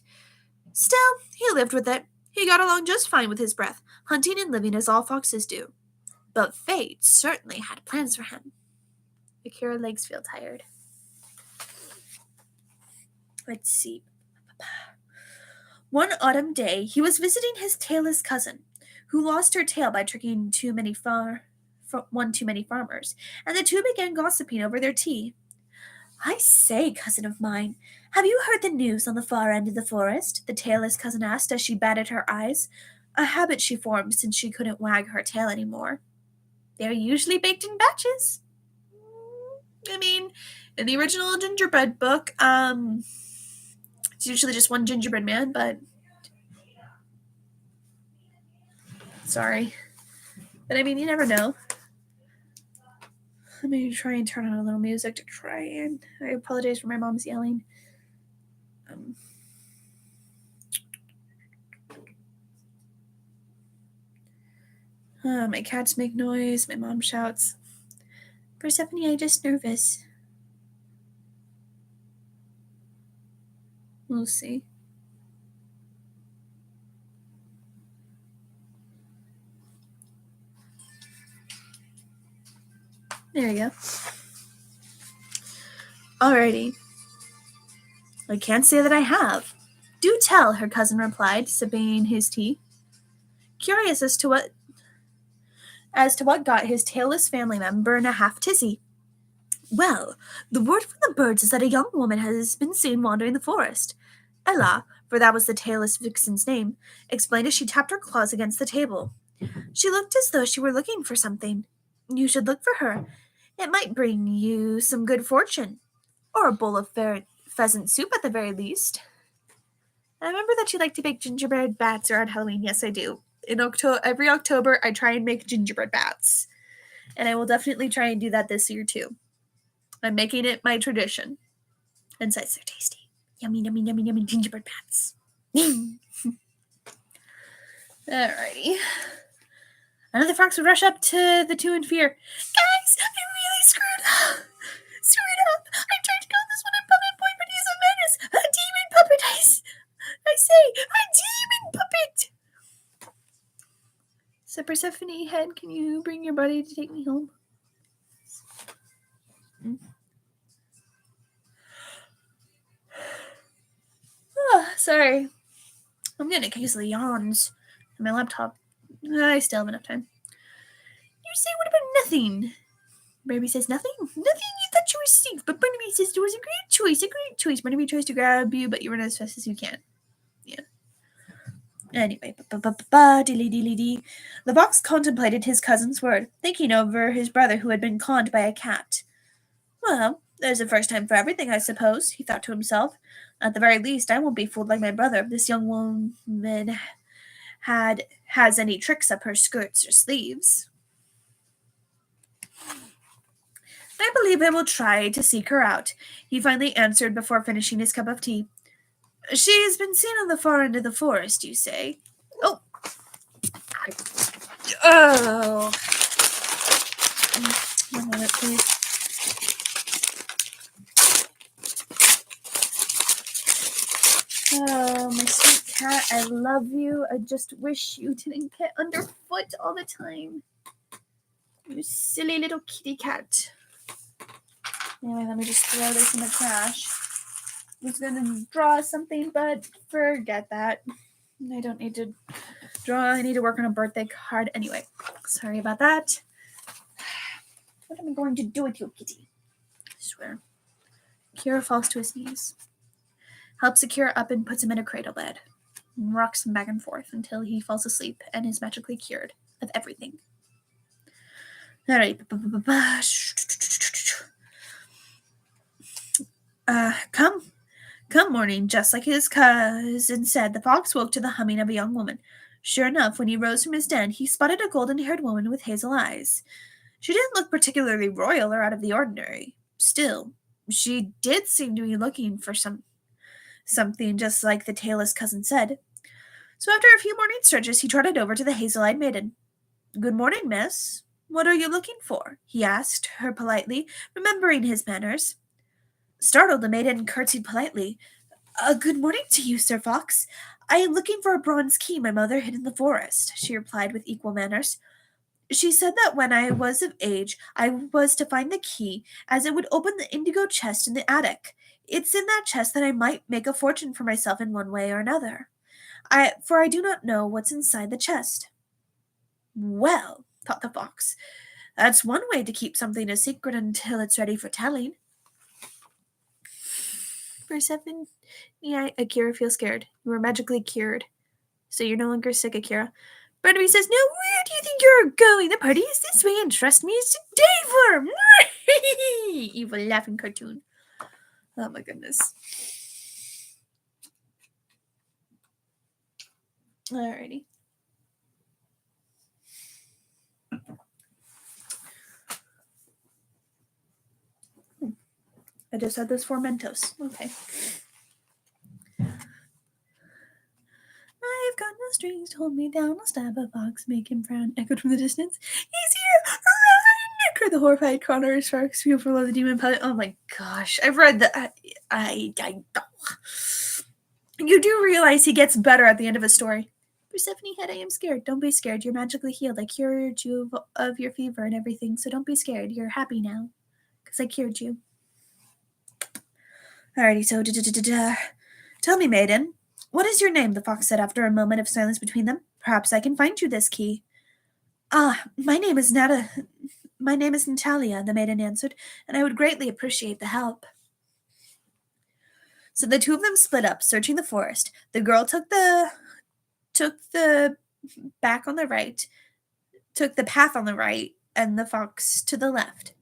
Still, he lived with it. He got along just fine with his breath, hunting and living as all foxes do. But fate certainly had plans for him. Akira's legs feel tired. Let's see. One autumn day, he was visiting his tailless cousin, who lost her tail by tricking one too many farmers, and the two began gossiping over their tea. I say, cousin of mine, have you heard the news on the far end of the forest? The tailless cousin asked as she batted her eyes, a habit she formed since she couldn't wag her tail anymore. They're usually baked in batches. I mean, in the original gingerbread book, it's usually just one gingerbread man, but sorry. But I mean, you never know. Let me try and turn on a little music to try and... I apologize for my mom's yelling. My cats make noise. My mom shouts. Persephone, I'm just nervous. We'll see. There you go. Alrighty. I can't say that I have. Do tell, her cousin replied, sipping his tea. Curious as to what got his tailless family member in a half tizzy. Well, the word from the birds is that a young woman has been seen wandering the forest. Ella, for that was the tailless vixen's name, explained as she tapped her claws against the table. She looked as though she were looking for something. You should look for her. It might bring you some good fortune. Or a bowl of pheasant soup at the very least. I remember that you like to bake gingerbread bats around Halloween. Yes, I do. Every October, I try and make gingerbread bats. And I will definitely try and do that this year, too. I'm making it my tradition. And besides, they're tasty. Yummy, yummy, yummy, yummy gingerbread bats. Alrighty. Another fox would rush up to the two in fear. Guys, I really screwed up. I tried to call this one a puppet boy, but he's a menace. A demon puppet, I say, a demon puppet. So Persephone head, can you bring your buddy to take me home? Oh, sorry. I'm getting a case of the yawns on my laptop. I still have enough time. You say what about nothing? Barnaby says nothing? Nothing you thought you received, but Barnaby says it was a great choice. Barnaby tries to grab you, but you run as fast as you can. Yeah. Anyway, dilly-dilly-dee. The fox contemplated his cousin's word, thinking over his brother who had been conned by a cat. Well, there's a first time for everything, I suppose, he thought to himself. At the very least, I won't be fooled like my brother if this young woman has any tricks up her skirts or sleeves. I believe I will try to seek her out, he finally answered before finishing his cup of tea. She has been seen on the far end of the forest, you say? Oh. 1 moment, please. Oh, my sweet cat, I love you. I just wish you didn't get underfoot all the time. You silly little kitty cat. Anyway, let me just throw this in the trash. I was gonna draw something, but forget that. I don't need to draw. I need to work on a birthday card. Anyway, sorry about that. What am I going to do with you, kitty? I swear. Kira falls to his knees, helps Akira up and puts him in a cradle bed, and rocks him back and forth until he falls asleep and is magically cured of everything. Alright. Come morning, just like his cousin said, the fox woke to the humming of a young woman. Sure enough, when he rose from his den, he spotted a golden-haired woman with hazel eyes. She didn't look particularly royal or out of the ordinary. Still, she did seem to be looking for something just like the tailless cousin said. So after a few morning searches, he trotted over to the hazel-eyed maiden. "Good morning, miss. What are you looking for?" he asked her politely, remembering his manners. Startled, the maiden curtsied politely. Good morning to you, Sir Fox. I am looking for a bronze key my mother hid in the forest," she replied with equal manners. "She said that when I was of age, I was to find the key, as it would open the indigo chest in the attic. It's in that chest that I might make a fortune for myself in one way or another. For I do not know what's inside the chest." Well, thought the fox, that's one way to keep something a secret until it's ready for telling. Persephone, yeah, Akira feels scared. You were magically cured. So you're no longer sick, Akira. Barnaby says, "No, where do you think you're going? The party is this way, and trust me, it's a day for him." Evil laughing cartoon. Oh my goodness. Alrighty. I just had those 4 Mentos. Okay. "I've got no strings to hold me down. I'll stab a fox, make him frown," echoed from the distance. "He's here! Run!" cried the horrified Connor as sharks feel for love the demon pilot. Oh my gosh. I've read that. You do realize he gets better at the end of a story. "Persephone head, I am scared." "Don't be scared. You're magically healed. I cured you of your fever and everything, so don't be scared. You're happy now. Because I cured you." Alrighty, so tell me, maiden, what is your name? The fox said after a moment of silence between them. "Perhaps I can find you this key." My name is Natalia, the maiden answered, "and I would greatly appreciate the help." So the two of them split up, searching the forest. The girl took the back on the right, took the path on the right, and the fox to the left.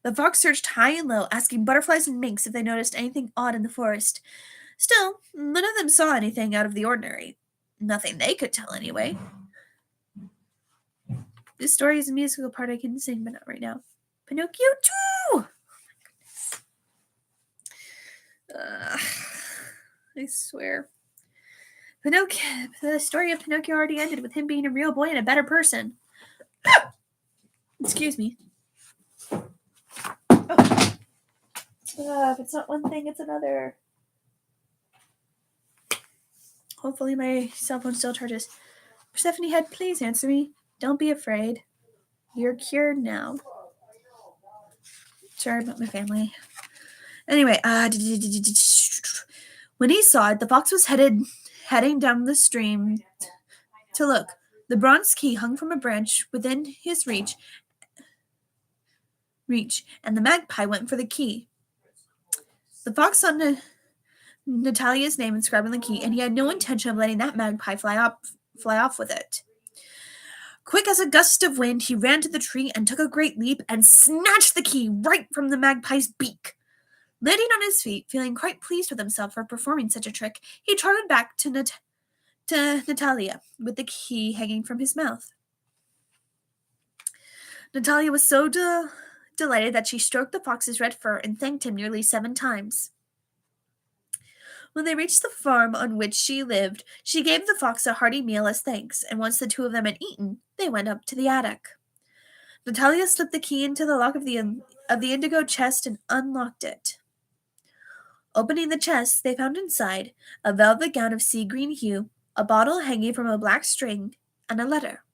The fox searched high and low, asking butterflies and minks if they noticed anything odd in the forest. Still, none of them saw anything out of the ordinary. Nothing they could tell, anyway. This story is a musical part I can sing, but not right now. Pinocchio 2! I swear. The story of Pinocchio already ended with him being a real boy and a better person. Excuse me. Oh. If it's not one thing, it's another. Hopefully my cell phone still charges. "Persephone head, please answer me. Don't be afraid. You're cured now." Sorry about my family. Anyway, when he saw it, the fox was heading down the stream to look. The bronze key hung from a branch within his reach, and the magpie went for the key. The fox saw Natalia's name inscribed on the key, and he had no intention of letting that magpie fly off with it. Quick as a gust of wind, he ran to the tree and took a great leap and snatched the key right from the magpie's beak. Landing on his feet, feeling quite pleased with himself for performing such a trick, he trotted back to Natalia with the key hanging from his mouth. Natalia was so delighted that she stroked the fox's red fur and thanked him nearly 7 times. When they reached the farm on which she lived, she gave the fox a hearty meal as thanks, and once the two of them had eaten, they went up to the attic. Natalia slipped the key into the lock of the indigo chest and unlocked it. Opening the chest, they found inside a velvet gown of sea green hue, a bottle hanging from a black string, and a letter.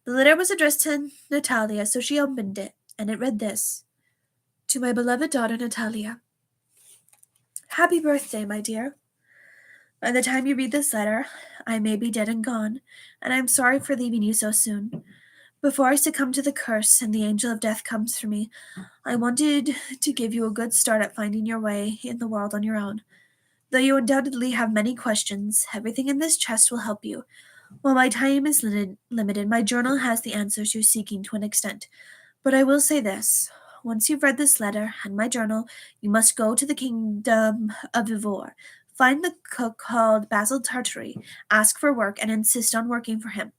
The letter was addressed to Natalia, so she opened it, and it read this: To my beloved daughter Natalia. Happy birthday, my dear. By the time you read this letter, I may be dead and gone, and I am sorry for leaving you so soon. Before I succumb to the curse and the angel of death comes for me, I wanted to give you a good start at finding your way in the world on your own. Though you undoubtedly have many questions, everything in this chest will help you. While my time is limited, my journal has the answers you're seeking to an extent. But I will say this. Once you've read this letter and my journal, you must go to the kingdom of Ivor. Find the cook called Basil Tartary, ask for work, and insist on working for him.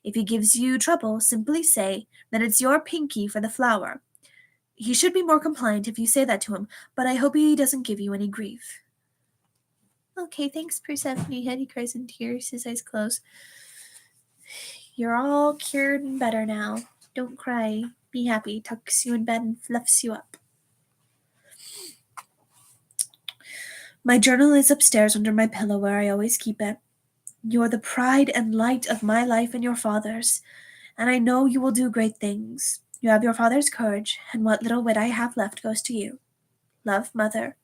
If he gives you trouble, simply say that it's your pinky for the flower. He should be more compliant if you say that to him, but I hope he doesn't give you any grief. Okay, thanks, Persephone. He cries in tears, his eyes close. You're all cured and better now. Don't cry. Be happy. Tucks you in bed and fluffs you up. My journal is upstairs under my pillow where I always keep it. You are the pride and light of my life and your father's, and I know you will do great things. You have your father's courage, and what little wit I have left goes to you. Love, Mother.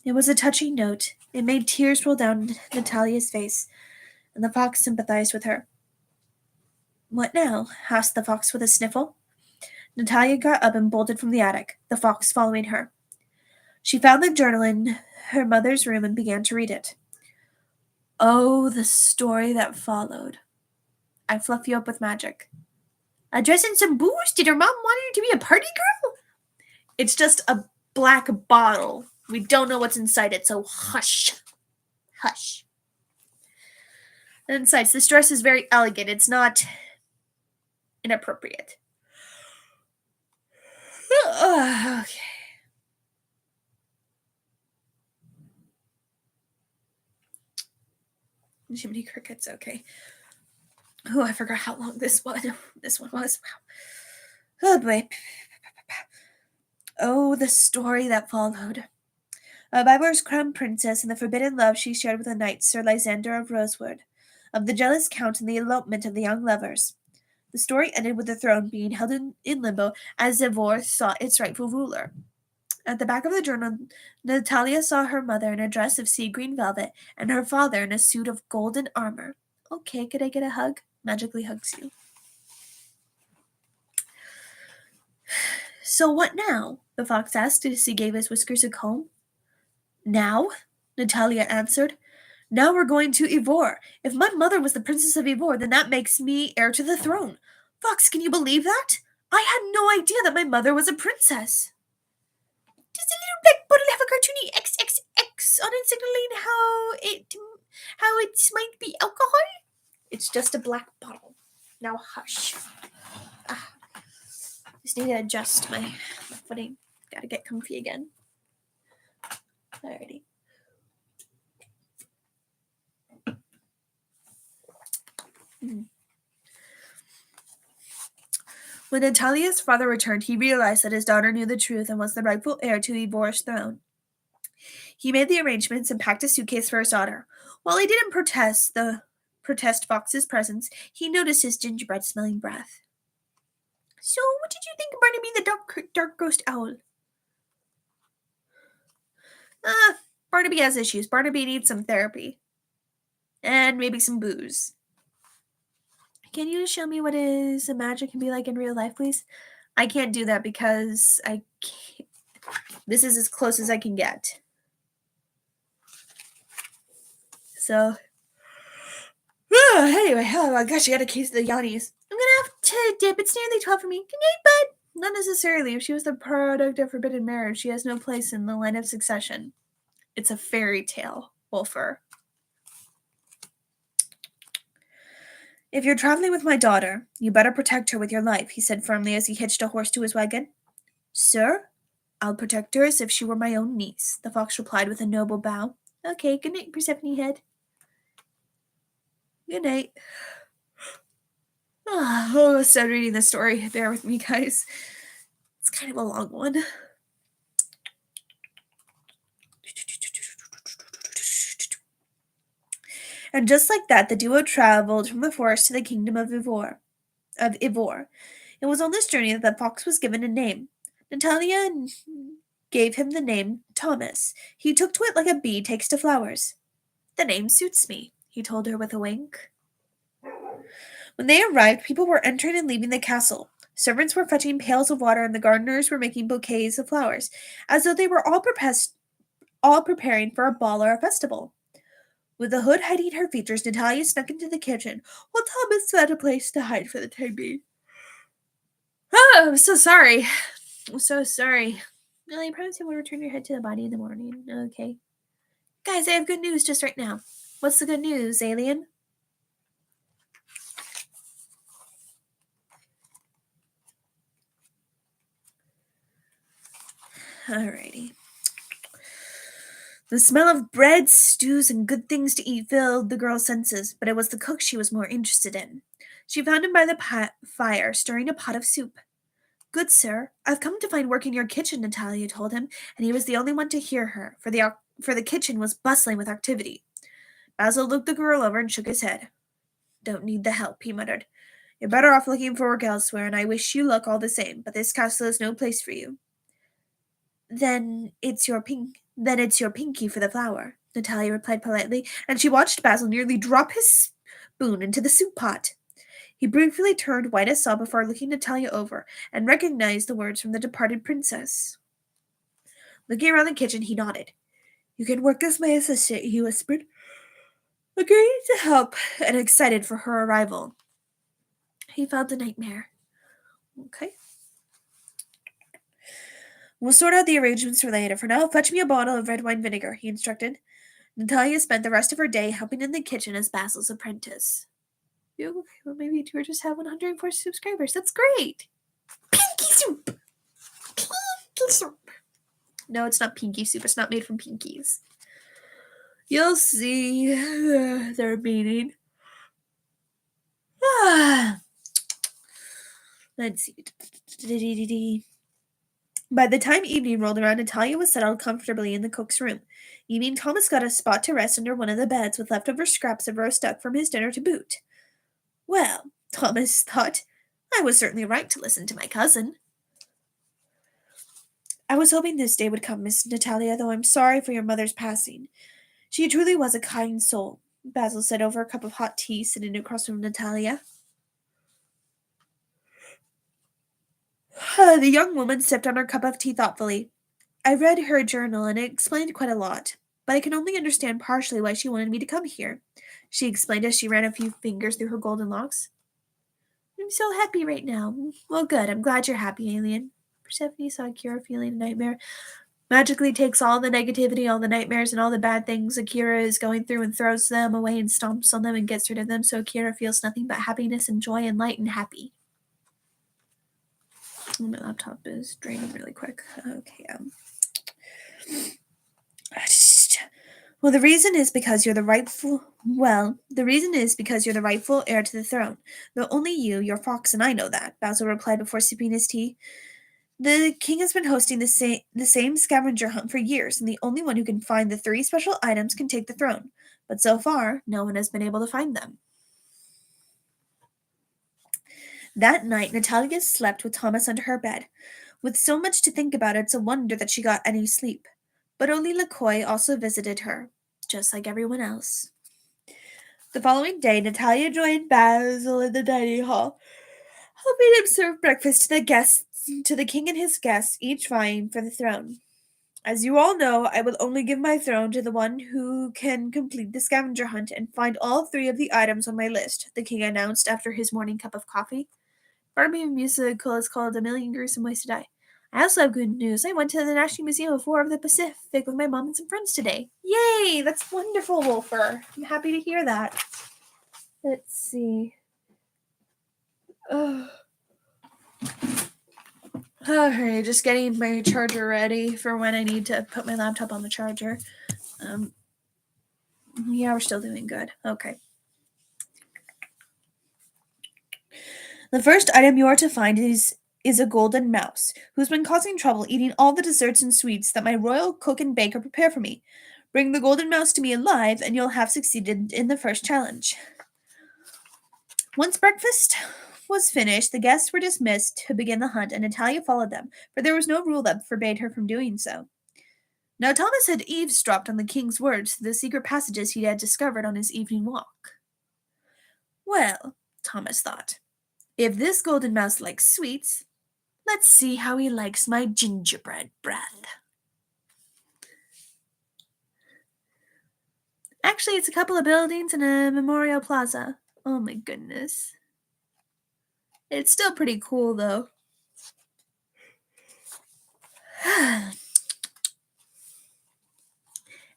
It was a touching note. It made tears roll down Natalia's face, and the fox sympathized with her. What now? Asked the fox with a sniffle. Natalia got up and bolted from the attic, the fox following her. She found the journal in her mother's room and began to read it. Oh, the story that followed. I fluff you up with magic. Addressing some booze? Did her mom want her to be a party girl? It's just a black bottle. We don't know what's inside it, so hush. Hush. And besides, this dress is very elegant. It's not inappropriate. Okay. Too many crickets. Okay. Oh, I forgot how long this one was. Wow. Oh boy. Oh, the story that followed. Bybor's crown princess and the forbidden love she shared with the knight Sir Lysander of Rosewood, of the jealous count and the elopement of the young lovers. The story ended with the throne being held in limbo as Ivor sought its rightful ruler. At the back of the journal, Natalia saw her mother in a dress of sea green velvet and her father in a suit of golden armor. Okay, could I get a hug? Magically hugs you. So what now? The fox asked as he gave his whiskers a comb. Now? Natalia answered. Now we're going to Ivor. If my mother was the princess of Ivor, then that makes me heir to the throne. Fox, can you believe that? I had no idea that my mother was a princess. Does a little black bottle have a cartoony XXX on it signaling how it might be alcohol? It's just a black bottle. Now hush. Just need to adjust my footing. Gotta get comfy again. Alrighty. When Natalia's father returned, he realized that his daughter knew the truth and was the rightful heir to Ivor's throne. He made the arrangements and packed a suitcase for his daughter. While he didn't protest Fox's presence, he noticed his gingerbread-smelling breath. So, what did you think of Barnaby the dark ghost owl? Barnaby has issues. Barnaby needs some therapy. And maybe some booze. Can you show me what a magic can be like in real life, please? I can't do that because I can't. This is as close as I can get. So, anyway, oh my gosh, I got a case of the yawnies. I'm gonna have to dip. It's nearly 12 for me. Good night, bud. Not necessarily. If she was the product of forbidden marriage, she has no place in the line of succession. It's a fairy tale, Wolfer. If you're traveling with my daughter, you better protect her with your life, he said firmly as he hitched a horse to his wagon. Sir, I'll protect her as if she were my own niece, the fox replied with a noble bow. Okay, good night, Persephone Head. Good night. Oh, start reading the story. Bear with me, guys. It's kind of a long one. And just like that, the duo traveled from the forest to the kingdom of Ivor. It was on this journey that the fox was given a name. Natalia gave him the name Thomas. He took to it like a bee takes to flowers. The name suits me, he told her with a wink. When they arrived, people were entering and leaving the castle. Servants were fetching pails of water, and the gardeners were making bouquets of flowers, as though they were all preparing for a ball or a festival. With the hood hiding her features, Natalia snuck into the kitchen, while Thomas found a place to hide for the time being. Oh, I'm so sorry. I'm so sorry. Really, I promise you will return your head to the body in the morning. Okay. Guys, I have good news just right now. What's the good news, alien? Alrighty. The smell of bread, stews, and good things to eat filled the girl's senses, but it was the cook she was more interested in. She found him by the fire, stirring a pot of soup. Good sir, I've come to find work in your kitchen, Natalia told him, and he was the only one to hear her, for the kitchen was bustling with activity. Basil looked the girl over and shook his head. Don't need the help, he muttered. You're better off looking for work elsewhere, and I wish you luck all the same, but this castle is no place for you. Then it's your pinky for the flower, Natalia replied politely, and she watched Basil nearly drop his spoon into the soup pot. He briefly turned white as saw before looking Natalia over, and recognized the words from the departed princess. Looking around the kitchen, he nodded. You can work as my assistant, he whispered, agreeing to help and excited for her arrival. He felt a nightmare. Okay. We'll sort out the arrangements for later. For now, fetch me a bottle of red wine vinegar, he instructed. Natalia spent the rest of her day helping in the kitchen as Basil's apprentice. Okay, well, maybe we'll just have 104 subscribers. That's great! Pinky soup! Pinky soup! No, it's not pinky soup. It's not made from pinkies. You'll see. They're meaning. Let's see. By the time evening rolled around, Natalia was settled comfortably in the cook's room. Evening, Thomas got a spot to rest under one of the beds, with leftover scraps of roast duck from his dinner to boot. Well, Thomas thought, I was certainly right to listen to my cousin. I was hoping this day would come, Miss Natalia, though I'm sorry for your mother's passing. She truly was a kind soul, Basil said over a cup of hot tea, sitting across from Natalia. The young woman sipped on her cup of tea thoughtfully. I read her journal, and it explained quite a lot, but I can only understand partially why she wanted me to come here, she explained as she ran a few fingers through her golden locks. I'm so happy right now. Well, good. I'm glad you're happy, alien. Persephone saw Akira feeling a nightmare. Magically takes all the negativity, all the nightmares, and all the bad things Akira is going through and throws them away and stomps on them and gets rid of them, so Akira feels nothing but happiness and joy and light and happy. My laptop is draining really quick. Okay, Well, the reason is because you're the rightful heir to the throne. Though only you, your fox, and I know that, Basil replied before sipping his tea. The king has been hosting the same scavenger hunt for years, and the only one who can find the 3 special items can take the throne. But so far, no one has been able to find them. That night, Natalia slept with Thomas under her bed. With so much to think about, it's a wonder that she got any sleep. But only Lacoy also visited her, just like everyone else. The following day, Natalia joined Basil in the dining hall, helping him serve breakfast to the king and his guests, each vying for the throne. As you all know, I will only give my throne to the one who can complete the scavenger hunt and find all 3 of the items on my list, the king announced after his morning cup of coffee. Barbie musical is called A Million Gruesome Ways to Die. I also have good news. I went to the National Museum of War of the Pacific with my mom and some friends today. Yay! That's wonderful, Wolfer. I'm happy to hear that. Let's see. Alright, just getting my charger ready for when I need to put my laptop on the charger. Yeah, we're still doing good. Okay. The first item you are to find is a golden mouse, who's been causing trouble eating all the desserts and sweets that my royal cook and baker prepare for me. Bring the golden mouse to me alive, and you'll have succeeded in the first challenge. Once breakfast was finished, the guests were dismissed to begin the hunt, and Natalia followed them, for there was no rule that forbade her from doing so. Now Thomas had eavesdropped on the king's words through the secret passages he had discovered on his evening walk. Well, Thomas thought, if this golden mouse likes sweets, let's see how he likes my gingerbread breath. Actually, it's a couple of buildings and a memorial plaza. Oh my goodness. It's still pretty cool, though.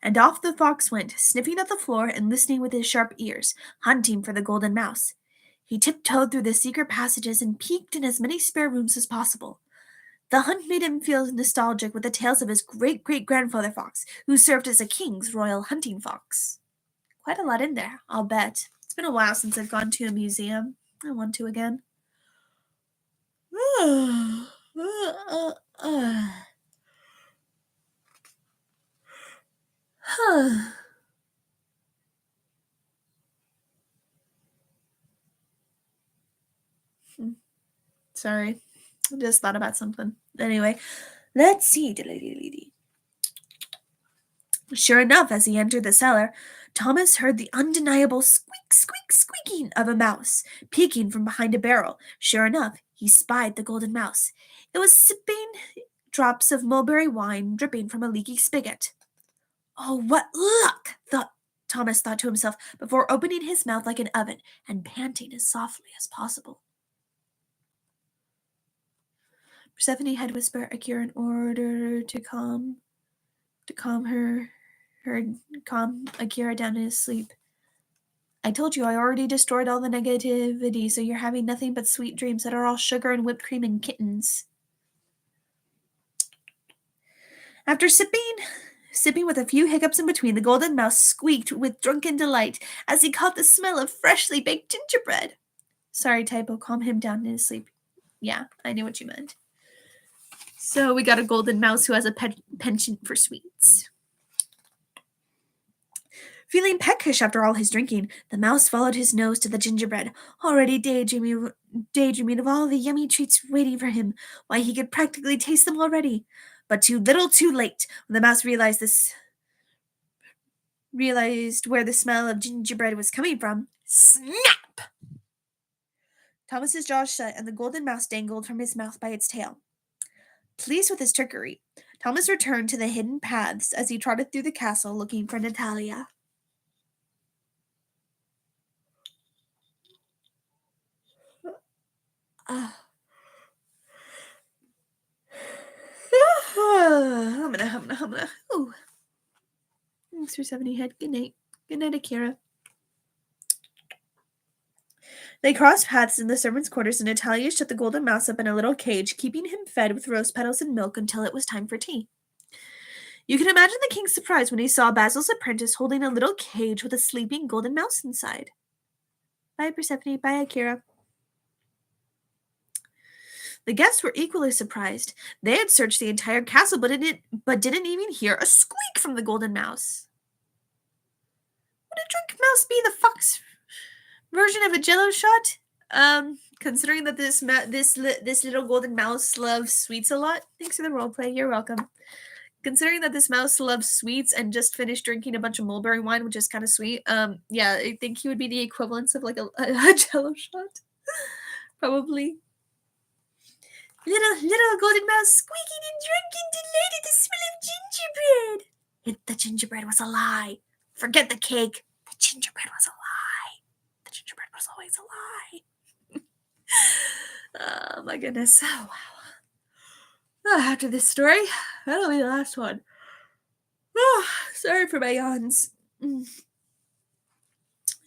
And off the fox went, sniffing at the floor and listening with his sharp ears, hunting for the golden mouse. He tiptoed through the secret passages and peeked in as many spare rooms as possible. The hunt made him feel nostalgic with the tales of his great-great-grandfather fox, who served as a king's royal hunting fox. Quite a lot in there, I'll bet. It's been a while since I've gone to a museum. I want to again. Sorry, I just thought about something. Anyway, let's see. Sure enough, as he entered the cellar, Thomas heard the undeniable squeaking of a mouse, peeking from behind a barrel. Sure enough, he spied the golden mouse. It was sipping drops of mulberry wine dripping from a leaky spigot. Oh, what luck! Thomas thought to himself before opening his mouth like an oven and panting as softly as possible. Persephone had whispered Akira in order to calm Akira down in his sleep. I told you I already destroyed all the negativity, so you're having nothing but sweet dreams that are all sugar and whipped cream and kittens. After sipping with a few hiccups in between, the golden mouse squeaked with drunken delight as he caught the smell of freshly baked gingerbread. Sorry, typo, calm him down in his sleep. Yeah, I knew what you meant. So we got a golden mouse who has a penchant for sweets. Feeling peckish after all his drinking, the mouse followed his nose to the gingerbread, already daydreaming of all the yummy treats waiting for him, why he could practically taste them already. But too little, too late. When the mouse realized where the smell of gingerbread was coming from, snap! Thomas's jaws shut, and the golden mouse dangled from his mouth by its tail. Pleased with his trickery, Thomas returned to the hidden paths as he trotted through the castle looking for Natalia. Humna. Ooh. Thanks for 70 head. Good night. Good night, Akira. They crossed paths in the servants' quarters, and Natalia shut the golden mouse up in a little cage, keeping him fed with rose petals and milk until it was time for tea. You can imagine the king's surprise when he saw Basil's apprentice holding a little cage with a sleeping golden mouse inside. Bye, Persephone. Bye, Akira. The guests were equally surprised. They had searched the entire castle, but didn't even hear a squeak from the golden mouse. Would a drunk mouse be the fox version of a Jello shot? Considering that this little golden mouse loves sweets a lot. Thanks for the roleplay. You're welcome. Considering that this mouse loves sweets and just finished drinking a bunch of mulberry wine, which is kind of sweet, yeah, I think he would be the equivalent of like a Jello shot, probably. Little golden mouse squeaking and drunk and delighted at the smell of gingerbread. The gingerbread was a lie. Forget the cake. The gingerbread was a lie. The gingerbread was always a lie. Oh my goodness. Oh wow. After this story, that'll be the last one. Oh, sorry for my yawns.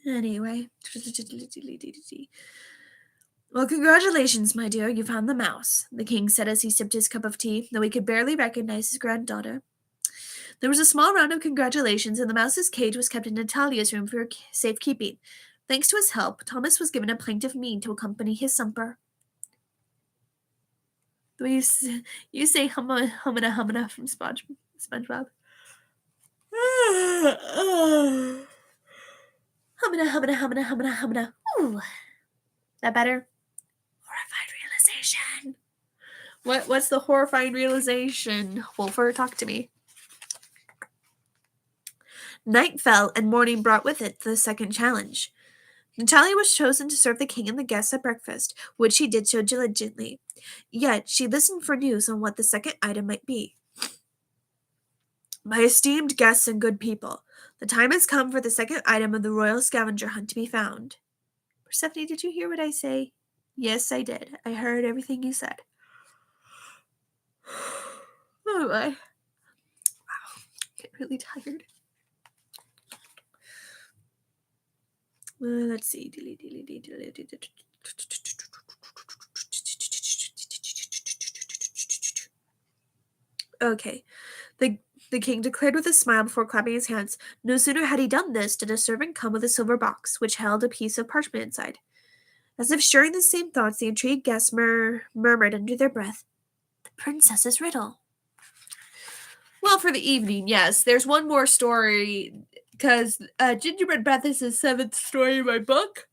Anyway. Well, congratulations, my dear. You found the mouse, the king said as he sipped his cup of tea, though he could barely recognize his granddaughter. There was a small round of congratulations, and the mouse's cage was kept in Natalia's room for safekeeping. Thanks to his help, Thomas was given a pint of mead to accompany his supper. The way you say humana from SpongeBob. Humana, humana, humana, humana, humana. Ooh. That better? Horrified realization. What's the horrifying realization? Wolfer, talk to me. Night fell, and morning brought with it the second challenge. Natalia was chosen to serve the king and the guests at breakfast, which she did so diligently. Yet she listened for news on what the second item might be. My esteemed guests and good people, the time has come for the second item of the royal scavenger hunt to be found. Persephone, did you hear what I say? Yes, I did. I heard everything you said. Oh my. Wow. I get really tired. Let's see. Okay. The king declared with a smile before clapping his hands. No sooner had he done this did a servant come with a silver box, which held a piece of parchment inside. As if sharing the same thoughts, the intrigued guests murmured under their breath, "The princess's riddle." Well, for the evening, yes. There's one more story, because Gingerbread Breath is the 7th story in my book.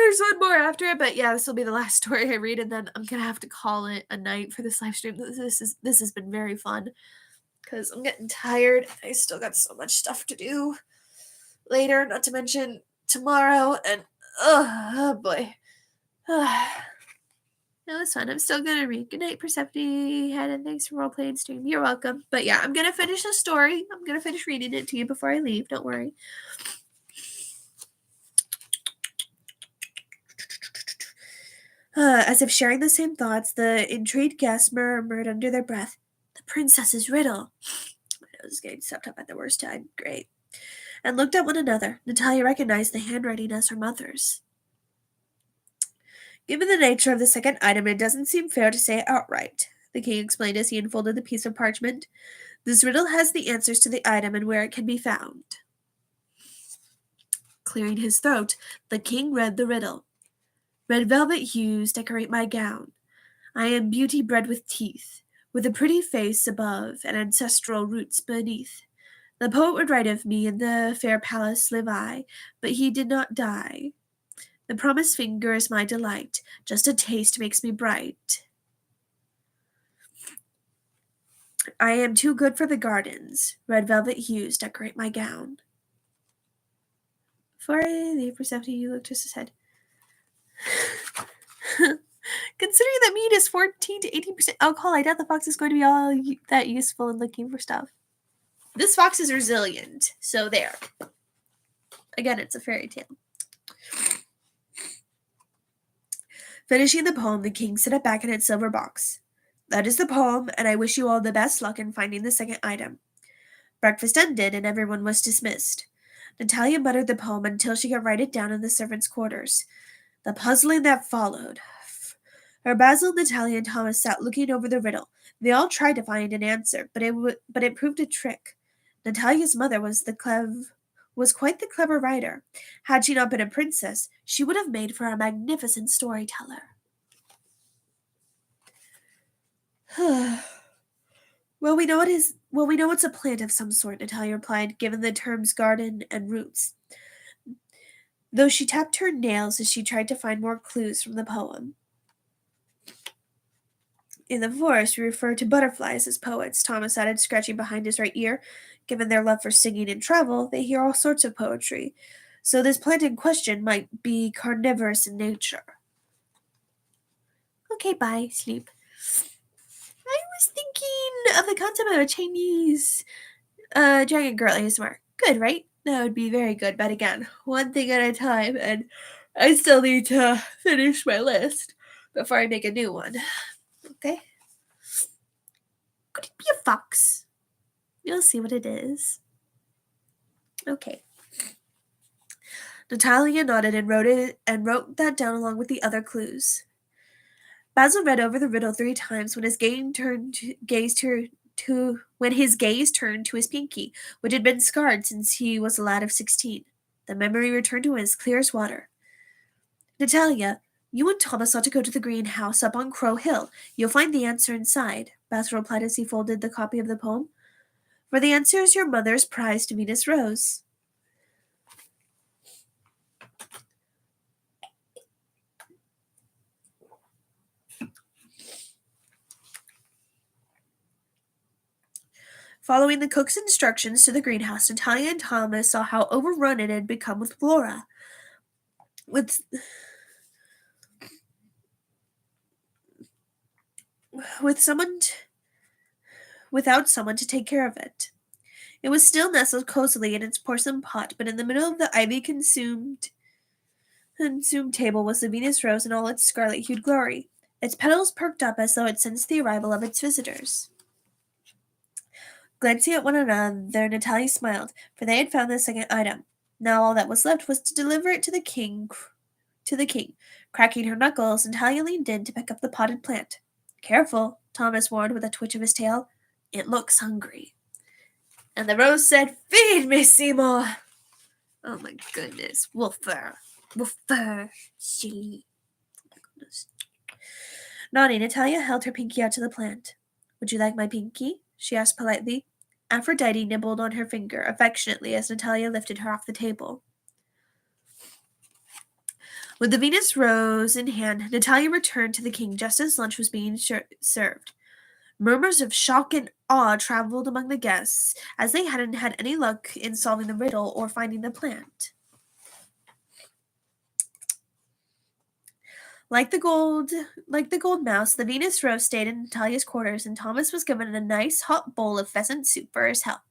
There's one more after it, but yeah, this will be the last story I read, and then I'm gonna have to call it a night for this live stream. This has been very fun, because I'm getting tired. I still got so much stuff to do later, not to mention tomorrow, and oh boy. No, it's fun. I'm still gonna read. Good night, Persephone. Head, and thanks for role playing stream. You're welcome. But yeah, I'm gonna finish the story. I'm gonna finish reading it to you before I leave. Don't worry. As if sharing the same thoughts, the intrigued guests murmured under their breath, "The princess's riddle." My nose is getting stuffed up at the worst time. Great. And looked at one another. Natalia recognized the handwriting as her mother's. Given the nature of the second item, it doesn't seem fair to say it outright, the king explained as he unfolded the piece of parchment. This riddle has the answers to the item and where it can be found. Clearing his throat, the king read the riddle. Red velvet hues decorate my gown. I am beauty bred with teeth, with a pretty face above and ancestral roots beneath. The poet would write of me in the fair palace live I, but he did not die. The promised finger is my delight, just a taste makes me bright. I am too good for the gardens, red velvet hues decorate my gown. Before I leave Persephone, you looked just his head. Considering that meat is 14 to 18% alcohol, I doubt the fox is going to be all that useful in looking for stuff. This fox is resilient, so there. Again, it's a fairy tale. Finishing the poem, the king set it back in its silver box. That is the poem, and I wish you all the best luck in finding the second item. Breakfast ended, and everyone was dismissed. Natalia muttered the poem until she could write it down in the servants' quarters. The puzzling that followed. Her Basil, Natalia, and Thomas sat looking over the riddle. They all tried to find an answer, but it proved a trick. Natalia's mother was quite the clever writer. Had she not been a princess, she would have made for a magnificent storyteller. Well, we know it's a plant of some sort, Natalia replied, given the terms garden and roots, though she tapped her nails as she tried to find more clues from the poem. In the forest, we refer to butterflies as poets, Thomas added, scratching behind his right ear. Given their love for singing and travel, they hear all sorts of poetry. So this plant in question might be carnivorous in nature. Okay, bye, sleep. I was thinking of the concept of a Chinese dragon girl ASMR. Good, right? That would be very good, but again, one thing at a time, and I still need to finish my list before I make a new one. Okay? Could it be a fox? You'll see what it is. Okay. Natalia nodded and wrote that down along with the other clues. Basil read over the riddle 3 times when his gaze turned to his pinky, which had been scarred since he was a lad of 16. The memory returned to him as clear as water. Natalia, you and Thomas ought to go to the greenhouse up on Crow Hill. You'll find the answer inside, Basil replied as he folded the copy of the poem. For the answer is your mother's prized Venus rose. Following the cook's instructions to the greenhouse, Natalia and Thomas saw how overrun it had become with flora. Without someone to take care of it. It was still nestled cozily in its porcelain pot, but in the middle of the ivy-consumed table was the Venus rose in all its scarlet-hued glory. Its petals perked up as though it sensed the arrival of its visitors. Glancing at one another, Natalia smiled, for they had found the second item. Now all that was left was to deliver it to the king. Cracking her knuckles, Natalia leaned in to pick up the potted plant. Careful, Thomas warned with a twitch of his tail. It looks hungry. And the rose said, Feed me, Seymour! Oh my goodness. Woofer. Silly. Oh my goodness. Nodding, Natalia held her pinky out to the plant. Would you like my pinky? She asked politely. Aphrodite nibbled on her finger affectionately as Natalia lifted her off the table. With the Venus rose in hand, Natalia returned to the king just as lunch was being served. Murmurs of shock and awe traveled among the guests, as they hadn't had any luck in solving the riddle or finding the plant. Like the gold mouse, the Venus rose stayed in Natalia's quarters, and Thomas was given a nice hot bowl of pheasant soup for his help.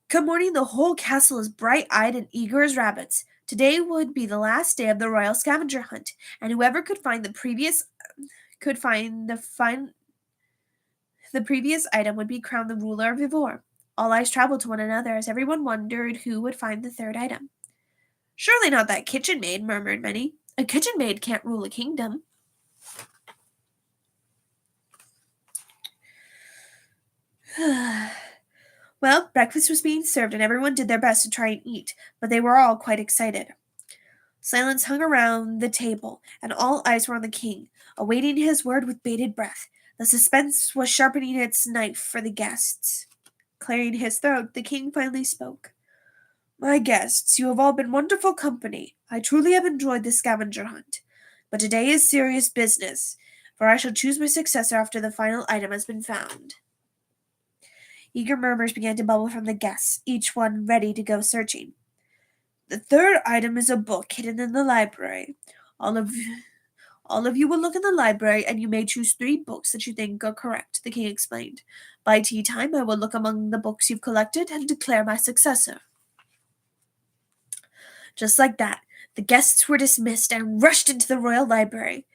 Come morning, the whole castle is bright-eyed and eager as rabbits. Today would be the last day of the royal scavenger hunt, and whoever could find the previous item would be crowned the ruler of Ivor. All eyes traveled to one another as everyone wondered who would find the third item. Surely not that kitchen maid, murmured many. A kitchen maid can't rule a kingdom. Well, breakfast was being served and everyone did their best to try and eat, but they were all quite excited. Silence hung around the table, and all eyes were on the king, awaiting his word with bated breath. The suspense was sharpening its knife for the guests. Clearing his throat, the king finally spoke. My guests, you have all been wonderful company. I truly have enjoyed the scavenger hunt. But today is serious business, for I shall choose my successor after the final item has been found. Eager murmurs began to bubble from the guests, each one ready to go searching. The third item is a book hidden in the library. All of you will look in the library, and you may choose 3 books that you think are correct, the king explained. By tea time, I will look among the books you've collected and declare my successor. Just like that, the guests were dismissed and rushed into the royal library.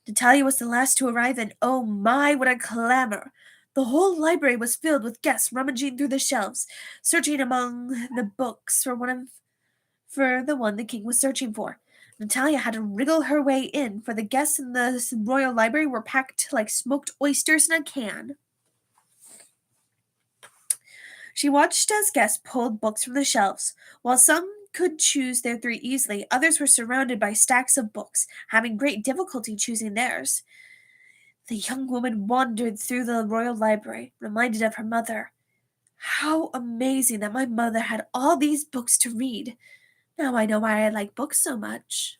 Natalia was the last to arrive, and oh my, what a clamor! The whole library was filled with guests rummaging through the shelves, searching among the books for the one the king was searching for. Natalia had to wriggle her way in, for the guests in the royal library were packed like smoked oysters in a can. She watched as guests pulled books from the shelves. While some could choose their 3 easily, others were surrounded by stacks of books, having great difficulty choosing theirs. The young woman wandered through the royal library, reminded of her mother. How amazing that my mother had all these books to read. Now I know why I like books so much.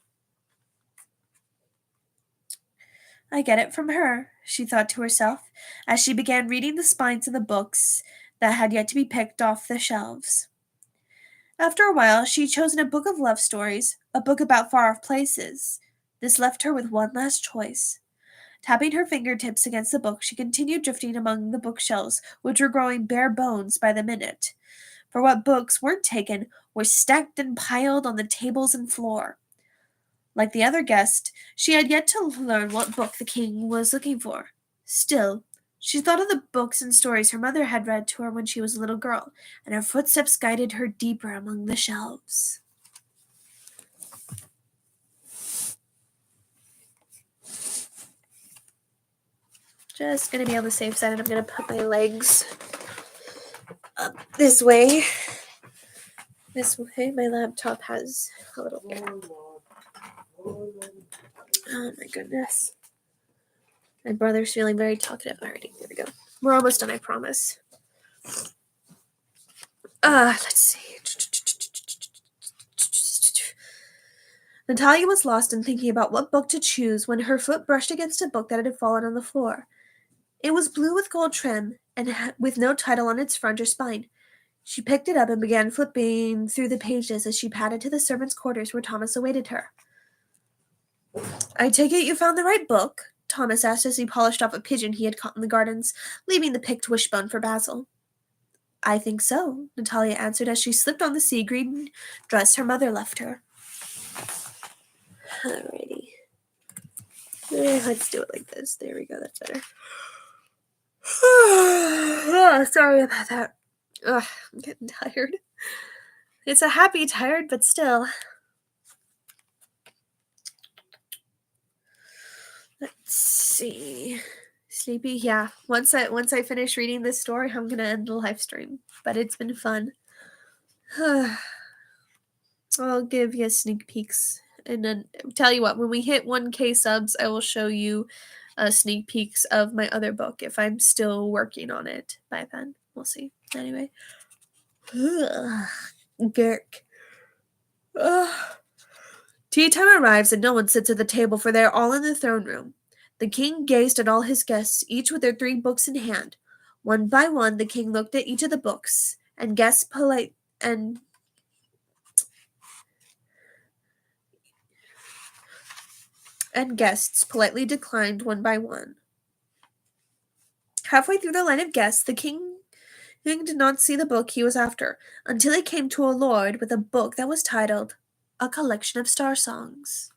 I get it from her, she thought to herself, as she began reading the spines of the books that had yet to be picked off the shelves. After a while, she had chosen a book of love stories, a book about far-off places. This left her with one last choice. Tapping her fingertips against the book, she continued drifting among the bookshelves, which were growing bare bones by the minute. For what books weren't taken were stacked and piled on the tables and floor. Like the other guest, she had yet to learn what book the king was looking for. Still, she thought of the books and stories her mother had read to her when she was a little girl, and her footsteps guided her deeper among the shelves. Just going to be on the safe side, and I'm going to put my legs up this way. This way, my laptop has a little bit. Oh my goodness. My brother's feeling very talkative. Alrighty, here we go. We're almost done, I promise. Let's see. Natalia was lost in thinking about what book to choose when her foot brushed against a book that had fallen on the floor. It was blue with gold trim and with no title on its front or spine. She picked it up and began flipping through the pages as she padded to the servants' quarters where Thomas awaited her. "I take it you found the right book?" Thomas asked as he polished off a pigeon he had caught in the gardens, leaving the picked wishbone for Basil. "I think so," Natalia answered as she slipped on the sea green dress her mother left her. Alrighty. Let's do it like this. There we go, that's better. Oh, sorry about that. Ugh, I'm getting tired. It's a happy tired, but still. Let's see. Sleepy, yeah. Once I finish reading this story, I'm gonna end the live stream. But it's been fun. I'll give you sneak peeks. And then tell you what, when we hit 1K subs, I will show you sneak peeks of my other book if I'm still working on it by then. We'll see. Anyway. Gurk. Tea time arrives and no one sits at the table, for they are all in the throne room. The king gazed at all his guests, each with their 3 books in hand. One by one, the king looked at each of the books, and guests politely declined one by one. Halfway through the line of guests, the king did not see the book he was after, until he came to a lord with a book that was titled A Collection of Star Songs.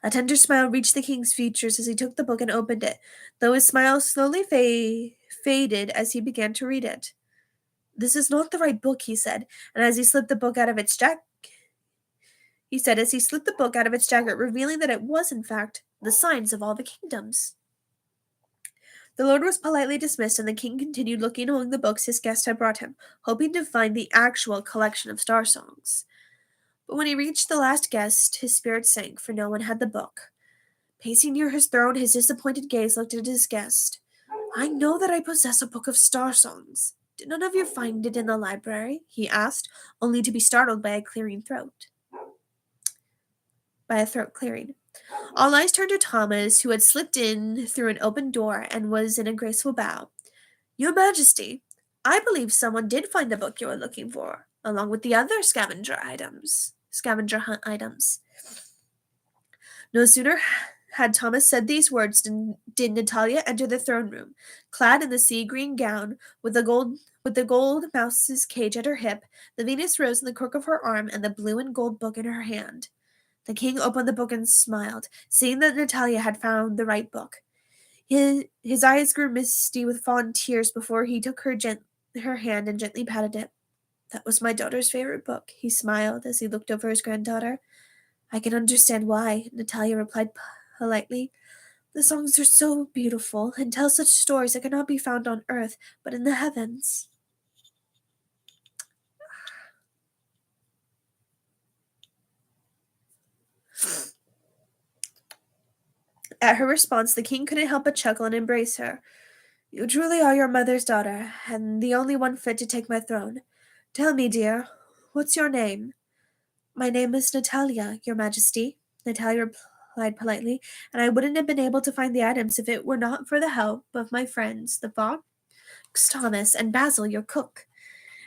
A tender smile reached the king's features as he took the book and opened it, though his smile slowly faded as he began to read it. "This is not the right book," he said, and as he slipped the book out of its jacket, revealing that it was, in fact, the Signs of All the Kingdoms. The lord was politely dismissed, and the king continued looking among the books his guest had brought him, hoping to find the actual collection of star songs. But when he reached the last guest, his spirit sank, for no one had the book. Pacing near his throne, his disappointed gaze looked at his guest. "I know that I possess a book of star songs. Did none of you find it in the library?" he asked, only to be startled by a throat clearing. All eyes turned to Thomas, who had slipped in through an open door and was in a graceful bow. "Your Majesty, I believe someone did find the book you were looking for, along with the other scavenger hunt items." No sooner had Thomas said these words did Natalia enter the throne room, clad in the sea green gown, with the gold mouse's cage at her hip, the Venus rose in the crook of her arm, and the blue and gold book in her hand. The king opened the book and smiled, seeing that Natalia had found the right book. His eyes grew misty with fond tears before he took her hand and gently patted it. "That was my daughter's favorite book," he smiled as he looked over his granddaughter. "I can understand why," Natalia replied politely. "The songs are so beautiful and tell such stories that cannot be found on earth, but in the heavens." At her response, the king couldn't help but chuckle and embrace her. "You truly are your mother's daughter, and the only one fit to take my throne. Tell me, dear, what's your name?" "My name is Natalia, your Majesty," Natalia replied politely, "and I wouldn't have been able to find the items if it were not for the help of my friends, the fox, Thomas, and Basil, your cook."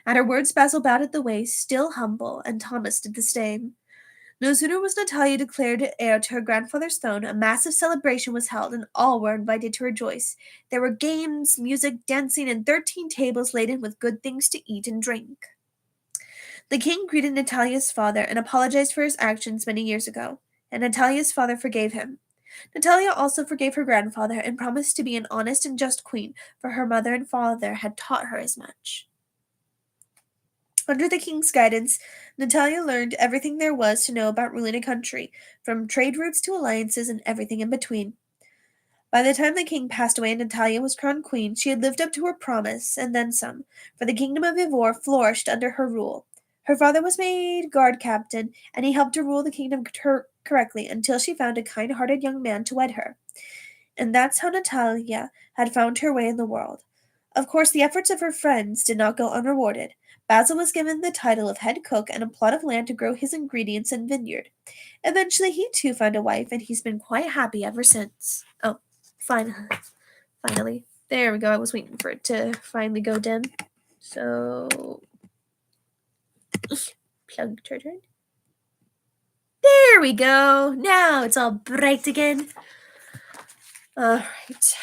At her words, Basil bowed at the waist, still humble, and Thomas did the same. No sooner was Natalia declared heir to her grandfather's throne, a massive celebration was held, and all were invited to rejoice. There were games, music, dancing, and 13 tables laden with good things to eat and drink. The king greeted Natalia's father and apologized for his actions many years ago, and Natalia's father forgave him. Natalia also forgave her grandfather and promised to be an honest and just queen, for her mother and father had taught her as much. Under the king's guidance, Natalia learned everything there was to know about ruling a country, from trade routes to alliances and everything in between. By the time the king passed away and Natalia was crowned queen, she had lived up to her promise, and then some, for the kingdom of Ivor flourished under her rule. Her father was made guard captain, and he helped her rule the kingdom correctly until she found a kind-hearted young man to wed her. And that's how Natalia had found her way in the world. Of course, the efforts of her friends did not go unrewarded. Basil was given the title of head cook and a plot of land to grow his ingredients and vineyard. Eventually, he too found a wife, and he's been quite happy ever since. Oh, finally. There we go. I was waiting for it to finally go dim. So, plug turn. There we go. Now it's all bright again. All right.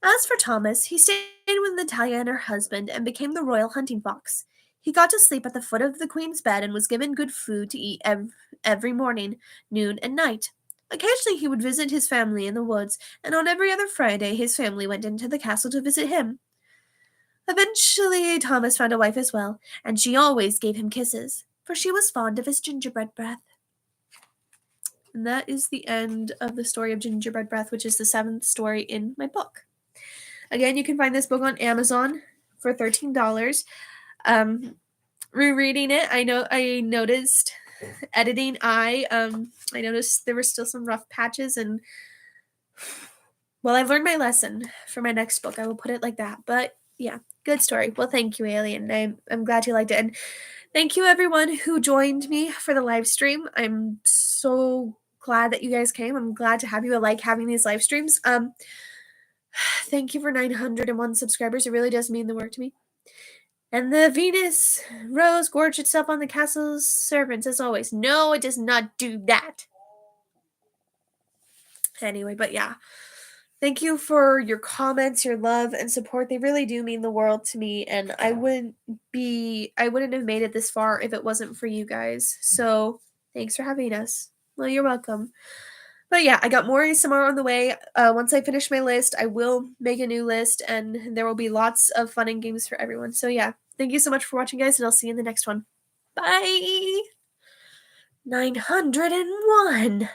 As for Thomas, he stayed with Natalia and her husband and became the royal hunting fox. He got to sleep at the foot of the queen's bed and was given good food to eat every morning, noon, and night. Occasionally he would visit his family in the woods, and on every other Friday his family went into the castle to visit him. Eventually Thomas found a wife as well, and she always gave him kisses, for she was fond of his gingerbread breath. And that is the end of the story of Gingerbread Breath, which is the 7th story in my book. Again, you can find this book on Amazon for $13. Rereading it, I noticed editing. I noticed there were still some rough patches, and well, I've learned my lesson for my next book. I will put it like that. But yeah, good story. Well, thank you, Alien. I'm glad you liked it, and thank you everyone who joined me for the live stream. I'm so glad that you guys came. I'm glad to have you. I like having these live streams. Thank you for 901 subscribers. It really does mean the world to me. And the Venus rose gorged itself on the castle's servants as always. No, it does not do that. Anyway, but yeah. Thank you for your comments, your love, and support. They really do mean the world to me, and I wouldn't have made it this far if it wasn't for you guys. So, thanks for having us. Well, you're welcome. But yeah, I got more ASMR on the way. Once I finish my list, I will make a new list, and there will be lots of fun and games for everyone. So yeah, thank you so much for watching, guys, and I'll see you in the next one. Bye! 901!